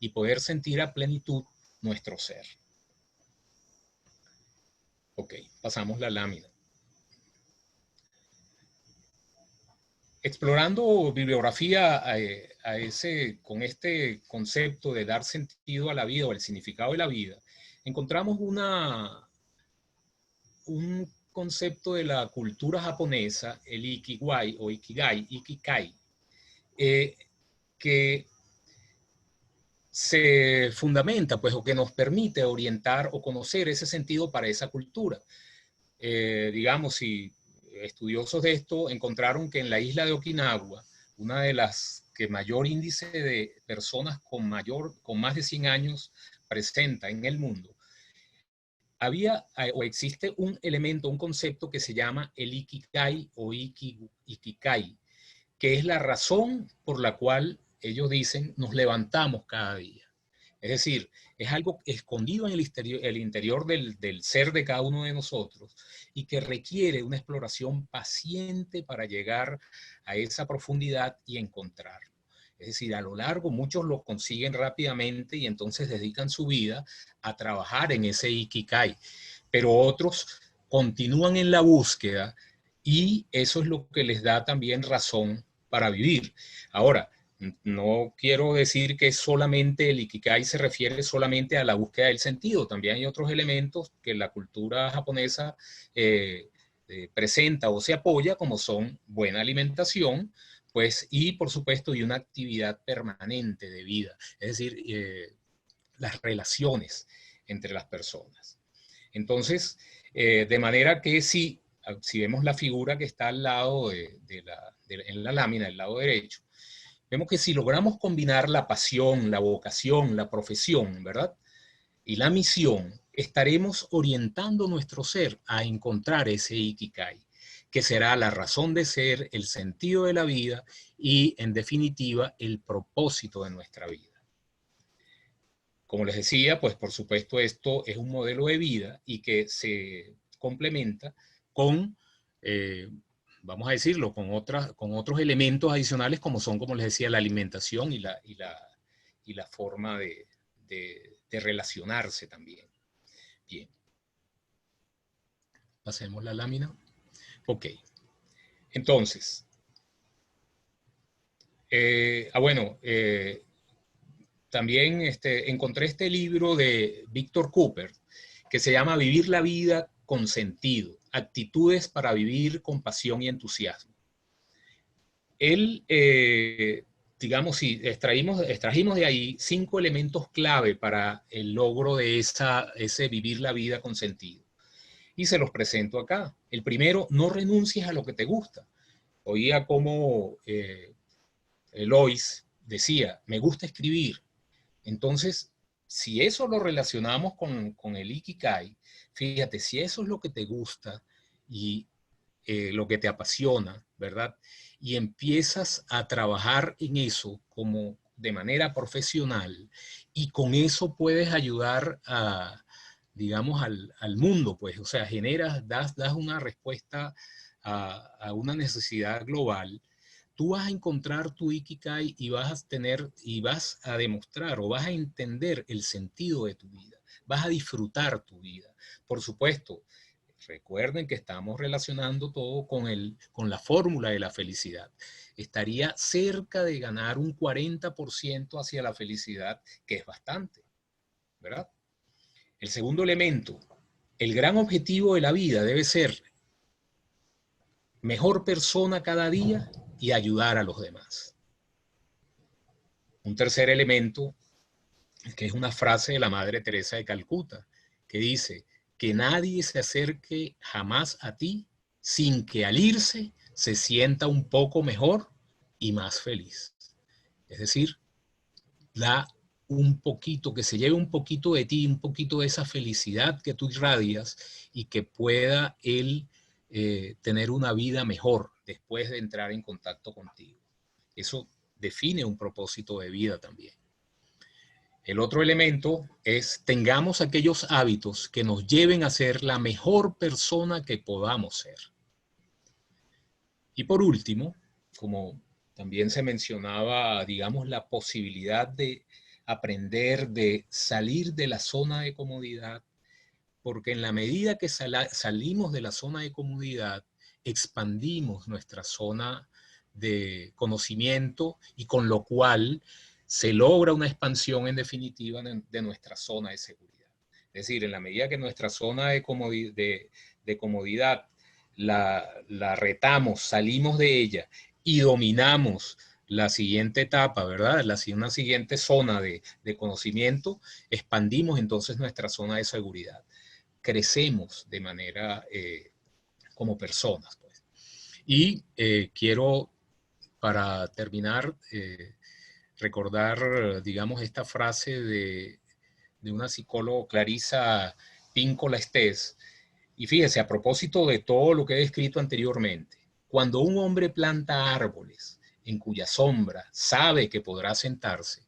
y poder sentir a plenitud nuestro ser. Ok, pasamos la lámina. Explorando bibliografía con este concepto de dar sentido a la vida o el significado de la vida, encontramos un concepto de la cultura japonesa, el Ikigai o Ikigai, que se fundamenta, pues, o que nos permite orientar o conocer ese sentido para esa cultura. Digamos, si estudiosos de esto encontraron que en la isla de Okinawa, una de las que mayor índice de personas con más de 100 años presenta en el mundo, había o existe un elemento, un concepto que se llama el Ikigai o Ikigai, que es la razón por la cual ellos dicen nos levantamos cada día. Es decir, es algo escondido en el interior del ser de cada uno de nosotros y que requiere una exploración paciente para llegar a esa profundidad y encontrarlo. Es decir, a lo largo muchos lo consiguen rápidamente y entonces dedican su vida a trabajar en ese Ikigai, pero otros continúan en la búsqueda y eso es lo que les da también razón para vivir. Ahora, no quiero decir que solamente el Ikigai se refiere solamente a la búsqueda del sentido. También hay otros elementos que la cultura japonesa presenta o se apoya, como son buena alimentación, pues, y por supuesto, y una actividad permanente de vida. Es decir, las relaciones entre las personas. Entonces, de manera que si vemos la figura que está al lado en la lámina, del lado derecho, vemos que si logramos combinar la pasión, la vocación, la profesión, ¿verdad? Y la misión, estaremos orientando nuestro ser a encontrar ese Ikigai, que será la razón de ser, el sentido de la vida y, en definitiva, el propósito de nuestra vida. Como les decía, pues por supuesto esto es un modelo de vida y que se complementa con vamos a decirlo, con otros elementos adicionales como son, como les decía, la alimentación y la forma de relacionarse también. Bien. Pasemos la lámina. Ok. Entonces, también encontré este libro de Víctor Cooper que se llama Vivir la vida con sentido, actitudes para vivir con pasión y entusiasmo. Él, digamos, si extrajimos de ahí 5 elementos clave para el logro de ese vivir la vida con sentido. Y se los presento acá. El primero, no renuncies a lo que te gusta. Oía como Lois decía, me gusta escribir. Entonces, si eso lo relacionamos con el Ikigai, fíjate, si eso es lo que te gusta y lo que te apasiona, ¿verdad? Y empiezas a trabajar en eso como de manera profesional y con eso puedes ayudar a, digamos, al mundo, pues, o sea, das una respuesta a una necesidad global. Tú vas a encontrar tu Ikigai y vas a demostrar o vas a entender el sentido de tu vida. Vas a disfrutar tu vida. Por supuesto, recuerden que estamos relacionando todo con la fórmula de la felicidad. Estaría cerca de ganar un 40% hacia la felicidad, que es bastante, ¿verdad? El segundo elemento, el gran objetivo de la vida debe ser mejor persona cada día y ayudar a los demás. Un tercer elemento, que es una frase de la Madre Teresa de Calcuta, que dice que nadie se acerque jamás a ti sin que al irse se sienta un poco mejor y más feliz. Es decir, da un poquito, que se lleve un poquito de ti, un poquito de esa felicidad que tú irradias y que pueda él tener una vida mejor después de entrar en contacto contigo. Eso define un propósito de vida también. El otro elemento es tengamos aquellos hábitos que nos lleven a ser la mejor persona que podamos ser. Y por último, como también se mencionaba, digamos, la posibilidad de aprender, de salir de la zona de comodidad, porque en la medida que salimos de la zona de comodidad, expandimos nuestra zona de conocimiento y con lo cual se logra una expansión en definitiva de nuestra zona de seguridad. Es decir, en la medida que nuestra zona de comodidad la retamos, salimos de ella y dominamos la siguiente etapa, ¿verdad? Una siguiente zona de conocimiento, expandimos entonces nuestra zona de seguridad. Crecemos de manera como personas, pues. Y quiero, para terminar, recordar, digamos, esta frase de una psicóloga, Clarissa Pinkola Estés. Y fíjese, a propósito de todo lo que he descrito anteriormente, cuando un hombre planta árboles en cuya sombra sabe que podrá sentarse,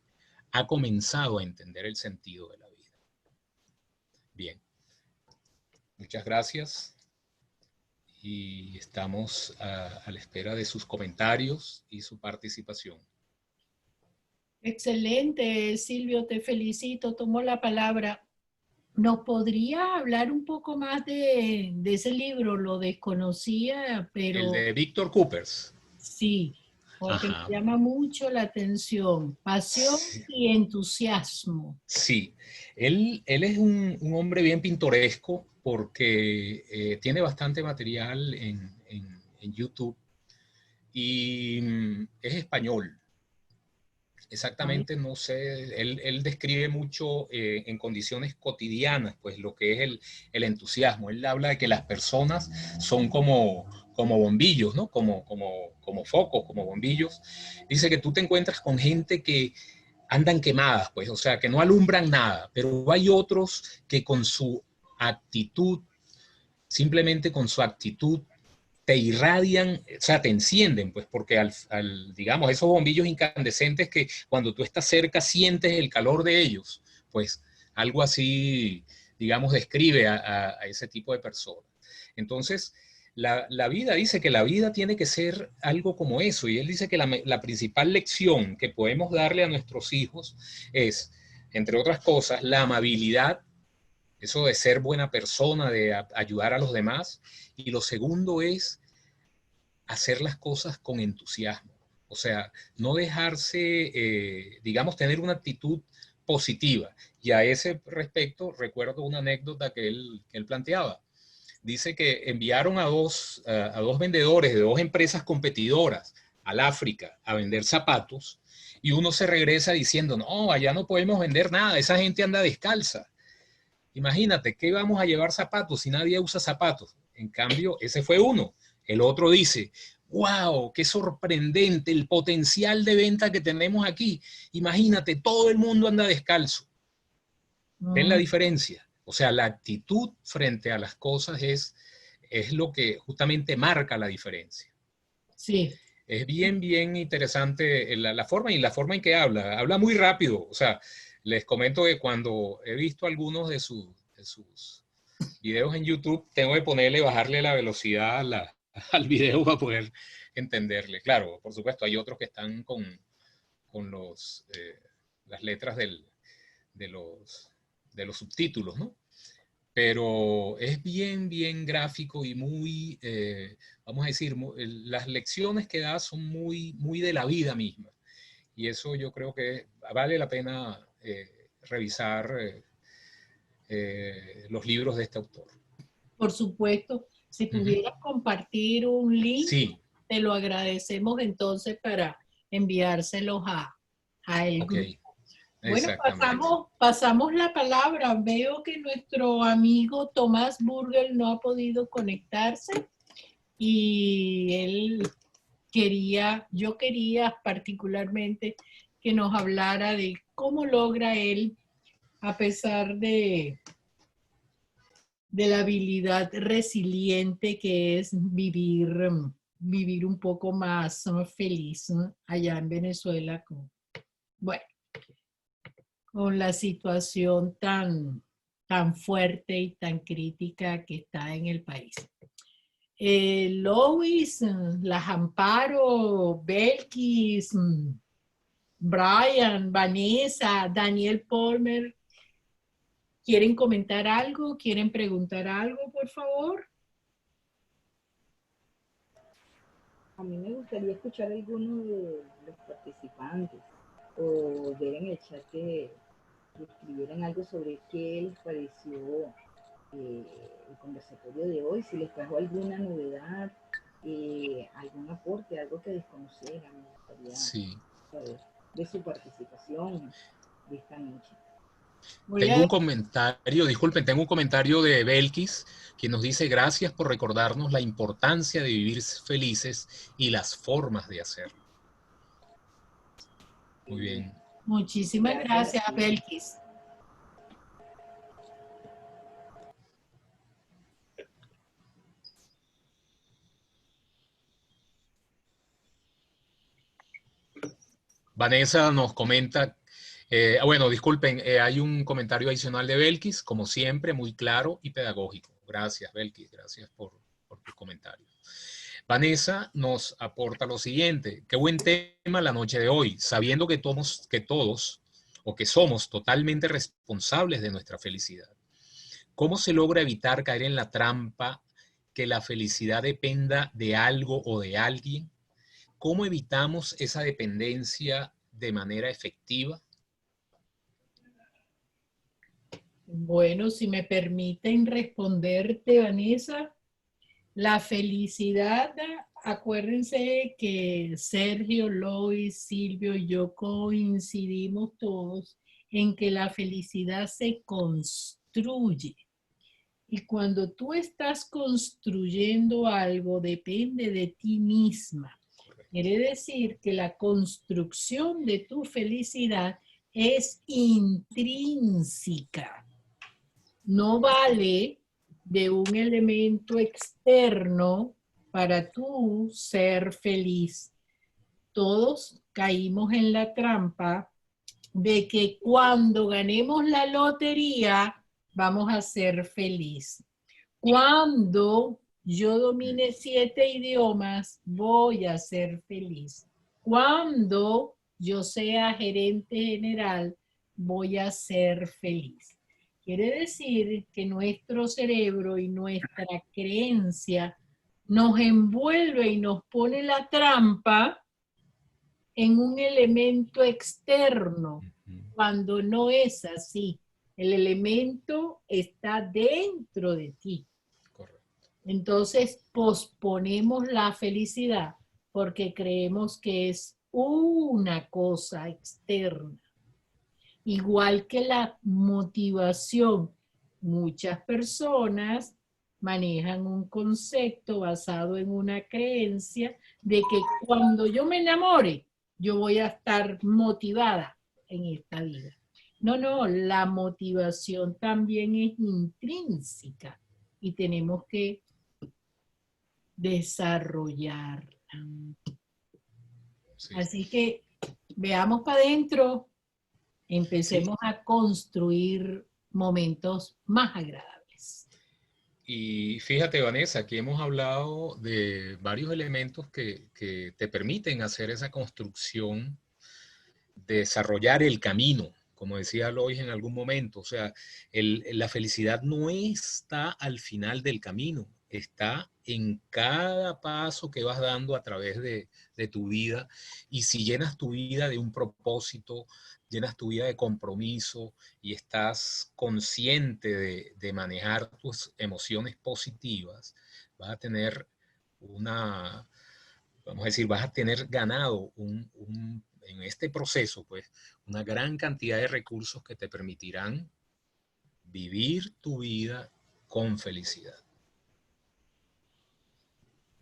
ha comenzado a entender el sentido de la vida. Bien, muchas gracias y estamos a la espera de sus comentarios y su participación. Excelente, Silvio, te felicito, tomó la palabra. ¿Nos podría hablar un poco más de ese libro? Lo desconocía, El pero de Víctor Coopers. sí, porque me Ajá. llama mucho la atención. Pasión Sí. y entusiasmo. Sí, él es un hombre bien pintoresco porque tiene bastante material en YouTube y es español. Ay, Exactamente, no sé, él describe mucho en condiciones cotidianas, pues lo que es el entusiasmo. Él habla de que las personas son como bombillos, ¿no? Como focos, como bombillos. Dice que tú te encuentras con gente que andan quemadas, pues, o sea, que no alumbran nada, pero hay otros que con su actitud, simplemente con su actitud, te irradian, o sea, te encienden, pues, porque digamos, esos bombillos incandescentes que cuando tú estás cerca sientes el calor de ellos, pues, algo así, digamos, describe a ese tipo de personas. Entonces, la vida dice que la vida tiene que ser algo como eso, y él dice que la principal lección que podemos darle a nuestros hijos es, entre otras cosas, la amabilidad, eso de ser buena persona, de ayudar a los demás, y lo segundo es hacer las cosas con entusiasmo, o sea, no dejarse, digamos, tener una actitud positiva. Y a ese respecto recuerdo una anécdota que él planteaba. Dice que enviaron a dos vendedores de dos empresas competidoras al África a vender zapatos y uno se regresa diciendo, no, allá no podemos vender nada, esa gente anda descalza. Imagínate, ¿qué vamos a llevar zapatos si nadie usa zapatos? En cambio, ese fue uno. El otro dice, wow, qué sorprendente el potencial de venta que tenemos aquí. Imagínate, todo el mundo anda descalzo. ¿Ven la mm, diferencia? O sea, la actitud frente a las cosas es lo que justamente marca la diferencia. sí, Es bien interesante la forma y la forma en que habla. Habla muy rápido. O sea, les comento que cuando he visto algunos de sus videos en YouTube, tengo que bajarle la velocidad al video para poder entenderle. Claro, por supuesto, hay otros que están con las letras de, los, de los subtítulos, ¿no? Pero es bien gráfico y muy, vamos a decir, las lecciones que da son muy de la vida misma. Y eso yo creo que vale la pena revisar los libros de este autor. por supuesto. Si Uh -huh. pudieras compartir un link, Sí, te lo agradecemos entonces para enviárselos a el ok, grupo. Bueno, exactamente. pasamos la palabra. Veo que nuestro amigo Tomás Burgel no ha podido conectarse y yo quería particularmente que nos hablara de cómo logra él, a pesar de la habilidad resiliente que es vivir un poco más feliz, ¿no? Allá en Venezuela. Bueno, con la situación tan fuerte y tan crítica que está en el país. Lois, las Amparo, Belkis, Brian, Vanessa, Daniel Palmer, ¿quieren comentar algo? ¿Quieren preguntar algo, por favor? A mí me gustaría escuchar a alguno de los participantes o ver en el chat que escribieran algo sobre qué les pareció el conversatorio de hoy, si les trajo alguna novedad, algún aporte, algo que desconociera, me gustaría Sí. saber de su participación de esta noche. Tengo un comentario, disculpen, tengo un comentario de Belkis, quien nos dice: gracias por recordarnos la importancia de vivir felices y las formas de hacerlo. Muy bien. Muchísimas gracias, Sí. Belkis. Vanessa nos comenta, bueno, disculpen, hay un comentario adicional de Belkis, como siempre, muy claro y pedagógico. Gracias, Belkis, gracias por tu comentario. Vanessa nos aporta lo siguiente: qué buen tema la noche de hoy, sabiendo que todos o que somos totalmente responsables de nuestra felicidad. ¿Cómo se logra evitar caer en la trampa que la felicidad dependa de algo o de alguien? ¿Cómo evitamos esa dependencia de manera efectiva? Bueno, si me permiten responderte, Vanessa, la felicidad, acuérdense que Sergio, Lois, Silvio y yo coincidimos todos en que la felicidad se construye. Y cuando tú estás construyendo algo, depende de ti misma. Quiere decir que la construcción de tu felicidad es intrínseca. No vale de un elemento externo para tú ser feliz. Todos caímos en la trampa de que cuando ganemos la lotería vamos a ser feliz. Cuando yo domine 7 idiomas, voy a ser feliz. Cuando yo sea gerente general, voy a ser feliz. Quiere decir que nuestro cerebro y nuestra creencia nos envuelve y nos pone la trampa en un elemento externo, cuando no es así. El elemento está dentro de ti. Correcto. Entonces posponemos la felicidad porque creemos que es una cosa externa. Igual que la motivación, muchas personas manejan un concepto basado en una creencia de que cuando yo me enamore, yo voy a estar motivada en esta vida. No, no, la motivación también es intrínseca y tenemos que desarrollarla. Sí. Así que veamos para adentro. Empecemos a construir momentos más agradables. Y fíjate, Vanessa, aquí hemos hablado de varios elementos que te permiten hacer esa construcción, desarrollar el camino, como decía Lois en algún momento. O sea, la felicidad no está al final del camino, está en cada paso que vas dando a través de tu vida. Y si llenas tu vida de un propósito, llenas tu vida de compromiso y estás consciente de manejar tus emociones positivas, vas a tener vamos a decir, vas a tener ganado en este proceso, pues, una gran cantidad de recursos que te permitirán vivir tu vida con felicidad.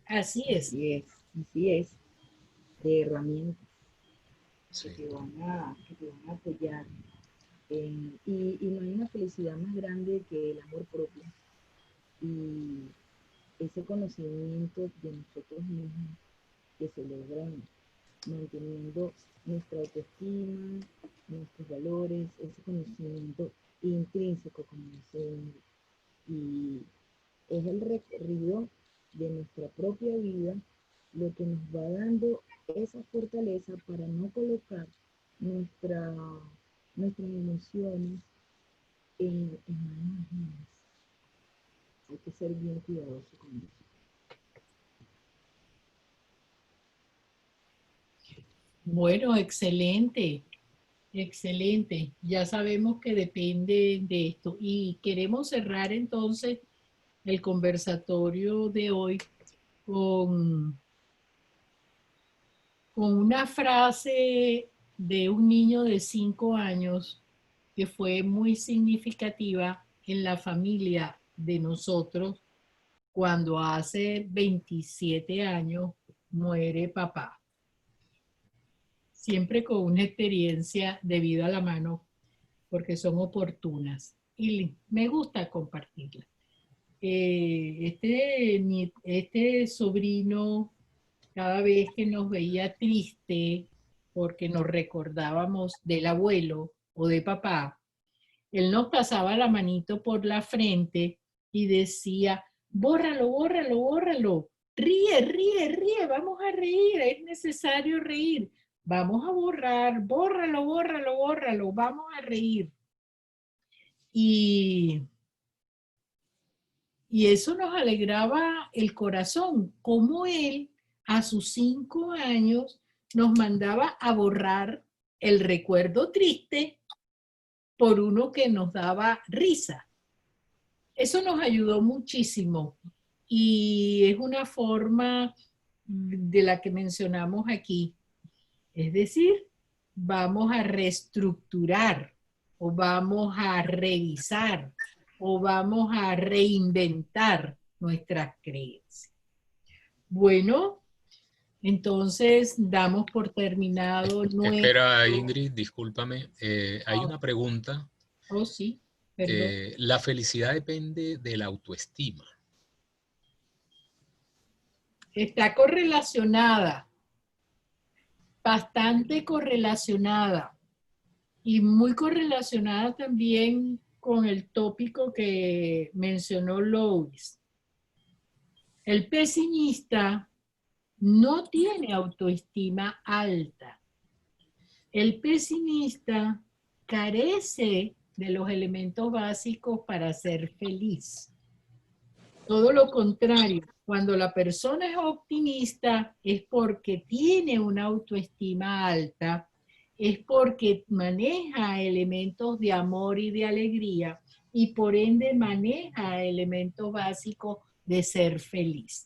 Así es. Así es, de herramientas Sí. que te van a apoyar. Y no hay una felicidad más grande que el amor propio y ese conocimiento de nosotros mismos que se logra manteniendo nuestra autoestima, nuestros valores, ese conocimiento intrínseco, como dice Ingrid. Y es el recorrido de nuestra propia vida lo que nos va dando esa fortaleza para no colocar nuestras emociones en manos ajenas. Hay que ser bien cuidadoso con eso. Bueno, excelente, excelente. Ya sabemos que depende de esto. Y queremos cerrar entonces el conversatorio de hoy con con una frase de un niño de 5 años que fue muy significativa en la familia de nosotros cuando hace 27 años muere papá. Siempre con una experiencia de vida a la mano, porque son oportunas y me gusta compartirlas. Este sobrino, cada vez que nos veía triste porque nos recordábamos del abuelo o de papá, él nos pasaba la manito por la frente y decía: bórralo, bórralo, bórralo, ríe, ríe, ríe, vamos a reír, es necesario reír, vamos a borrar, bórralo, bórralo, bórralo, vamos a reír. Y eso nos alegraba el corazón, como él a sus 5 años nos mandaba a borrar el recuerdo triste por uno que nos daba risa. Eso nos ayudó muchísimo y es una forma de la que mencionamos aquí. Es decir, vamos a reestructurar o vamos a revisar o vamos a reinventar nuestras creencias. Bueno, entonces damos por terminado Espera, Ingrid, discúlpame. Hay una pregunta. Oh, sí, perdón. La felicidad depende de la autoestima. Está correlacionada, bastante correlacionada y muy correlacionada también con el tópico que mencionó Lois. El pesimista no tiene autoestima alta. El pesimista carece de los elementos básicos para ser feliz. Todo lo contrario, cuando la persona es optimista es porque tiene una autoestima alta, es porque maneja elementos de amor y de alegría y por ende maneja elementos básicos de ser feliz.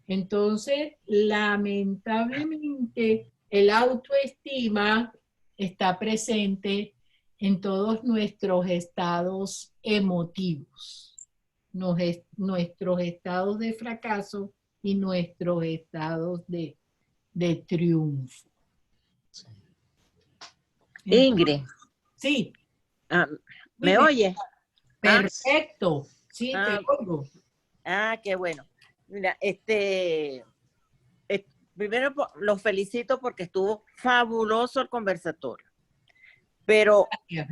Entonces, lamentablemente, el autoestima está presente en todos nuestros estados emotivos, nuestros estados de fracaso y nuestros estados de triunfo. Ingrid. Sí. ¿Me oye? Perfecto. Sí, te oigo. Qué bueno. Mira, primero los felicito porque estuvo fabuloso el conversatorio. Pero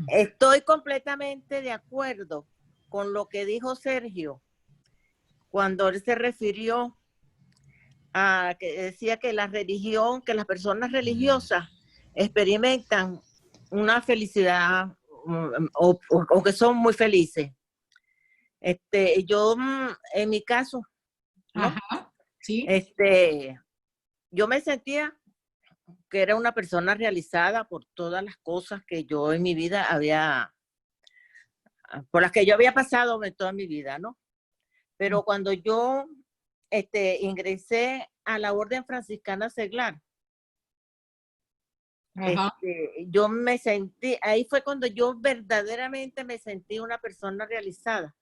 estoy completamente de acuerdo con lo que dijo Sergio cuando él se refirió a que decía que la religión, que las personas religiosas experimentan una felicidad o que son muy felices. Yo, en mi caso, ¿no? Ajá, sí. Yo me sentía que era una persona realizada por todas las cosas que yo en mi vida por las que yo había pasado en toda mi vida, ¿no? Pero cuando yo ingresé a la Orden Franciscana Seglar, yo me sentí, ahí fue cuando yo verdaderamente me sentí una persona realizada.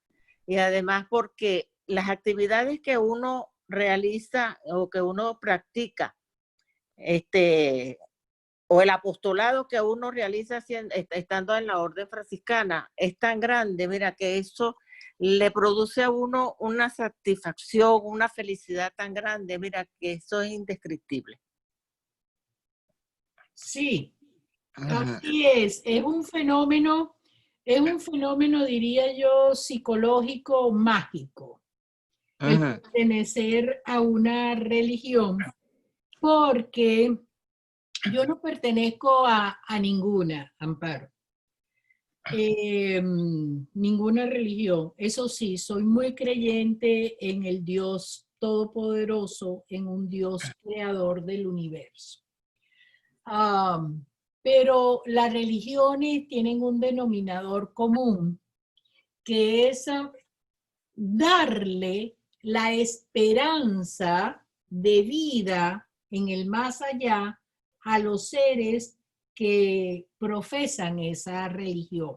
Y además porque las actividades que uno realiza o que uno practica, o el apostolado que uno realiza estando en la Orden Franciscana es tan grande, mira, que eso le produce a uno una satisfacción, una felicidad tan grande, mira, que eso es indescriptible. Sí, así es un fenómeno, diría yo, psicológico mágico, el pertenecer a una religión, porque yo no pertenezco a ninguna, Amparo, ninguna religión. Eso sí, soy muy creyente en el Dios Todopoderoso, en un Dios creador del universo. Pero las religiones tienen un denominador común, que es darle la esperanza de vida en el más allá a los seres que profesan esa religión.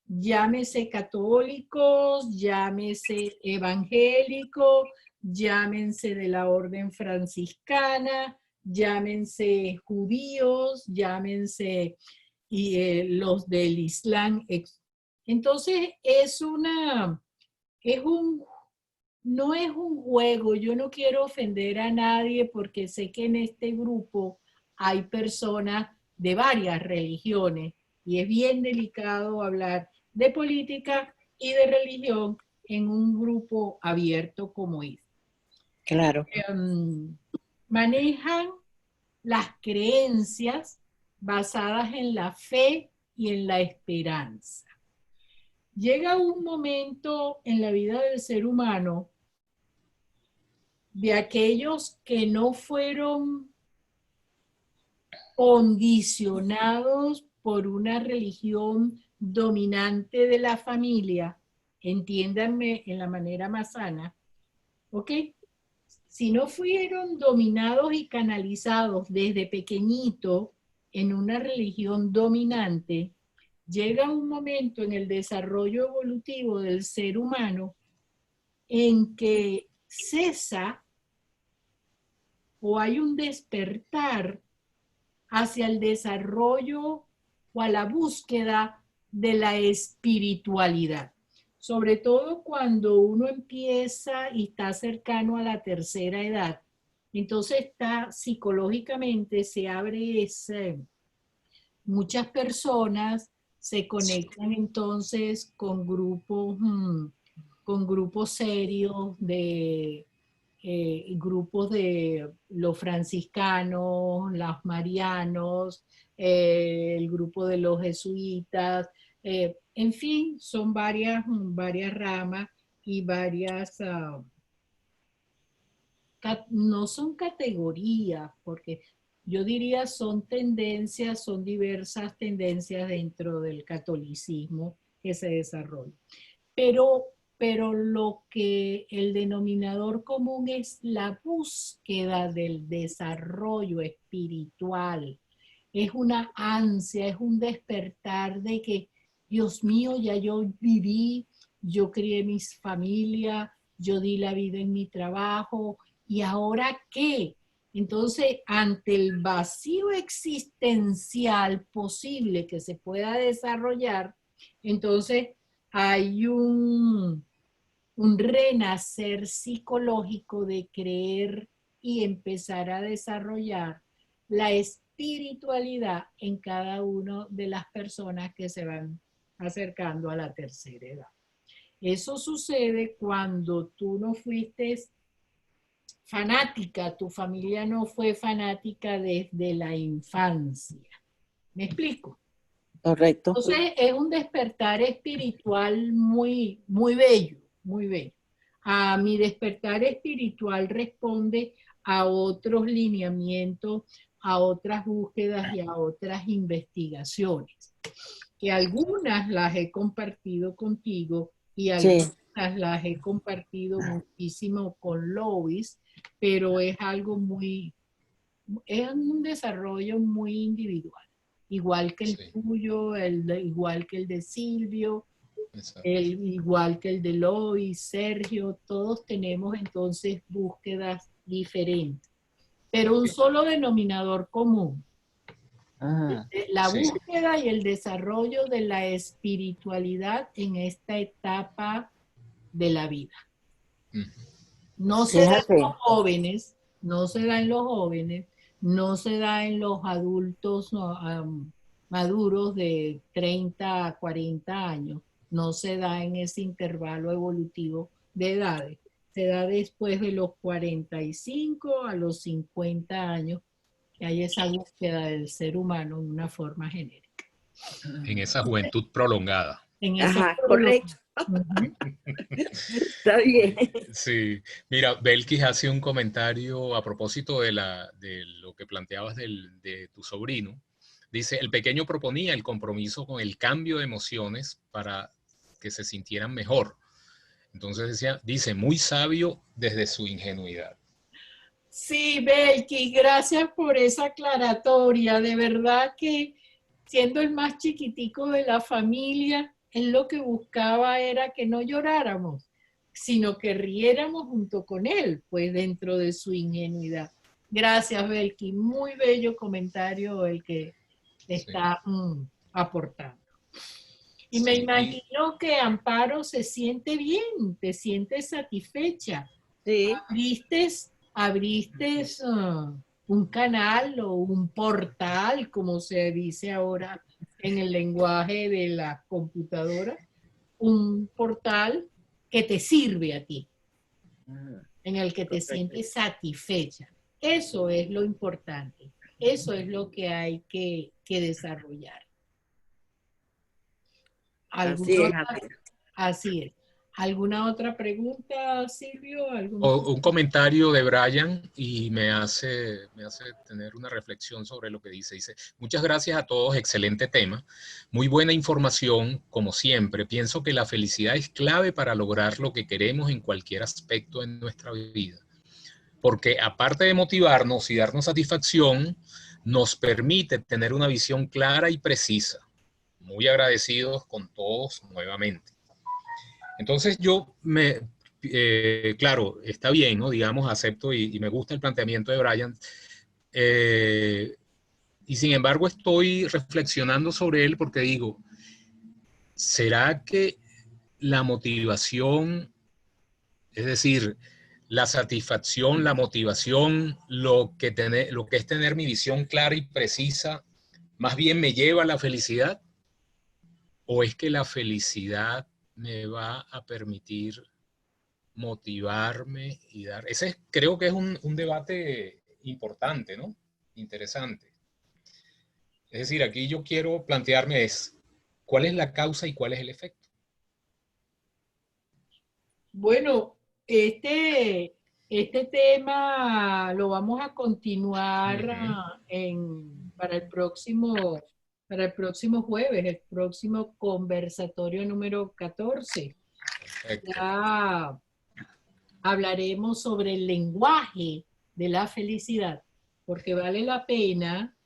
Llámese católicos, llámese evangélicos, llámense de la orden franciscana, llámense judíos, llámense los del Islam. Entonces no es un juego. Yo no quiero ofender a nadie porque sé que en este grupo hay personas de varias religiones y es bien delicado hablar de política y de religión en un grupo abierto como este. Claro. Manejan las creencias basadas en la fe y en la esperanza. Llega un momento en la vida del ser humano de aquellos que no fueron condicionados por una religión dominante de la familia, entiéndanme en la manera más sana, ¿ok? Si no fueron dominados y canalizados desde pequeñito en una religión dominante, llega un momento en el desarrollo evolutivo del ser humano en que cesa o hay un despertar hacia el desarrollo o a la búsqueda de la espiritualidad. Sobre todo cuando uno empieza y está cercano a la tercera edad. Entonces psicológicamente se abre muchas personas se conectan entonces con grupos serios grupos de los franciscanos, los marianos, el grupo de los jesuitas, en fin, son varias ramas y varias, no son categorías, porque yo diría son tendencias, son diversas tendencias dentro del catolicismo que se desarrollan. Pero lo que el denominador común es la búsqueda del desarrollo espiritual. Es una ansia, es un despertar de que, Dios mío, ya yo viví, yo crié mi familia, yo di la vida en mi trabajo, ¿y ahora qué? Entonces, ante el vacío existencial posible que se pueda desarrollar, entonces hay un renacer psicológico de creer y empezar a desarrollar la espiritualidad en cada una de las personas que se van acercando a la tercera edad. Eso sucede cuando tú no fuiste fanática, tu familia no fue fanática desde la infancia. ¿Me explico? Correcto. Entonces es un despertar espiritual muy, muy bello, muy bello. A mi despertar espiritual responde a otros lineamientos, a otras búsquedas y a otras investigaciones, que algunas las he compartido contigo y algunas las he compartido muchísimo con Lois, pero es algo es un desarrollo muy individual. Igual que el tuyo, igual que el de Silvio, igual que el de Lois, Sergio, todos tenemos entonces búsquedas diferentes, pero un solo denominador común. La búsqueda y el desarrollo de la espiritualidad en esta etapa de la vida. No se da en los jóvenes, no se da en los jóvenes, no se da en los adultos maduros de 30 a 40 años, no se da en ese intervalo evolutivo de edades, se da después de los 45 a los 50 años, que hay esa búsqueda del ser humano en una forma genérica. En esa juventud prolongada. En esa correcto. Está bien. Sí, mira, Belkis hace un comentario a propósito de lo que planteabas de tu sobrino. Dice, el pequeño proponía el compromiso con el cambio de emociones para que se sintieran mejor. Entonces dice, muy sabio desde su ingenuidad. Sí, Belki, gracias por esa aclaratoria. De verdad que siendo el más chiquitico de la familia, él lo que buscaba era que no lloráramos, sino que riéramos junto con él, pues dentro de su ingenuidad. Gracias, Belki. Muy bello comentario el que está aportando. Y me imagino que Amparo se siente bien, te sientes satisfecha. Sí. Abriste un canal o un portal, como se dice ahora en el lenguaje de la computadora, un portal que te sirve a ti, en el que te sientes satisfecha. Eso es lo importante, eso es lo que hay que desarrollar. Así es. ¿Alguna otra pregunta, Silvio? Un comentario de Brian y me hace tener una reflexión sobre lo que dice. Dice, muchas gracias a todos, excelente tema, muy buena información, como siempre. Pienso que la felicidad es clave para lograr lo que queremos en cualquier aspecto de nuestra vida. Porque aparte de motivarnos y darnos satisfacción, nos permite tener una visión clara y precisa. Muy agradecidos con todos nuevamente. Entonces yo claro, está bien, ¿no? Digamos, acepto y me gusta el planteamiento de Brian. Y sin embargo estoy reflexionando sobre él porque digo, ¿será que la motivación, es decir, la satisfacción, la motivación, lo que es tener mi visión clara y precisa, más bien me lleva a la felicidad? ¿O es que la felicidad me va a permitir motivarme y dar? Creo que es un debate importante, ¿no? Interesante. Es decir, aquí yo quiero plantearme ¿cuál es la causa y cuál es el efecto? Bueno, este tema lo vamos a continuar para el próximo jueves, el próximo conversatorio número 14. Perfecto. Ya hablaremos sobre el lenguaje de la felicidad, porque vale la pena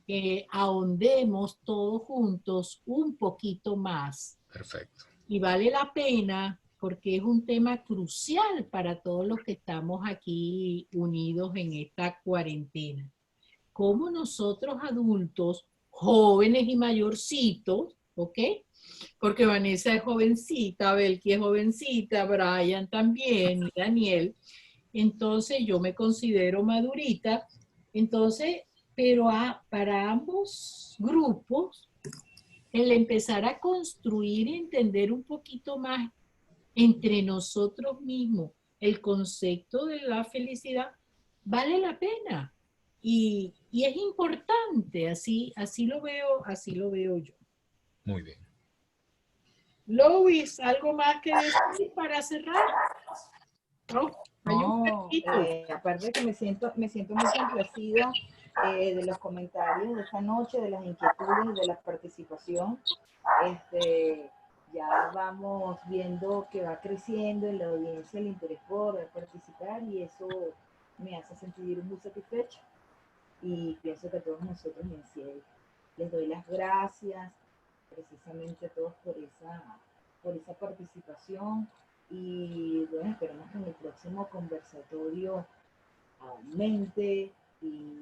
que ahondemos todos juntos un poquito más. Perfecto. Y vale la pena porque es un tema crucial para todos los que estamos aquí unidos en esta cuarentena. Cómo nosotros adultos, jóvenes y mayorcitos, ¿ok? Porque Vanessa es jovencita, Belki es jovencita, Brian también, y Daniel. Entonces yo me considero madurita. Entonces, pero para ambos grupos, el empezar a construir y entender un poquito más entre nosotros mismos el concepto de la felicidad vale la pena y es importante, así lo veo yo. Muy bien. Lois, ¿algo más que decir para cerrar? Aparte de que me siento muy complacida de los comentarios de esta noche, de las inquietudes, de la participación. Ya vamos viendo que va creciendo en la audiencia el interés por participar y eso me hace sentir muy satisfecha y pienso que a todos nosotros en CIEL les doy las gracias precisamente a todos por esa participación y bueno, esperamos que en el próximo conversatorio aumente y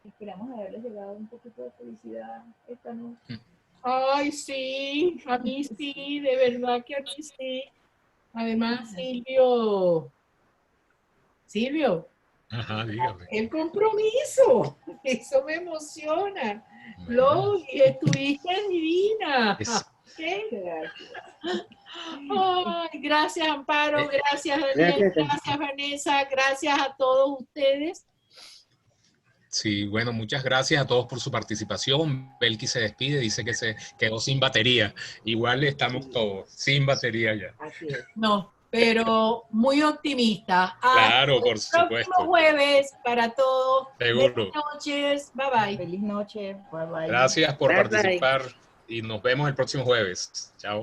esperamos haberles llegado un poquito de felicidad esta noche. Ay, sí, a mí sí, de verdad que a mí sí. Además, Silvio, ajá, dígame. El compromiso, eso me emociona. Lo estuviste divina. Ay, gracias, Amparo, gracias, Daniel, gracias, Vanessa, gracias a todos ustedes. Sí, bueno, muchas gracias a todos por su participación. Belki se despide, dice que se quedó sin batería. Igual estamos todos sin batería ya. Así es. No, pero muy optimista. Claro, por supuesto. El próximo jueves para todos. Seguro. Buenas noches. Bye bye. Feliz noche. Bye bye. Gracias por participar y nos vemos el próximo jueves. Chao.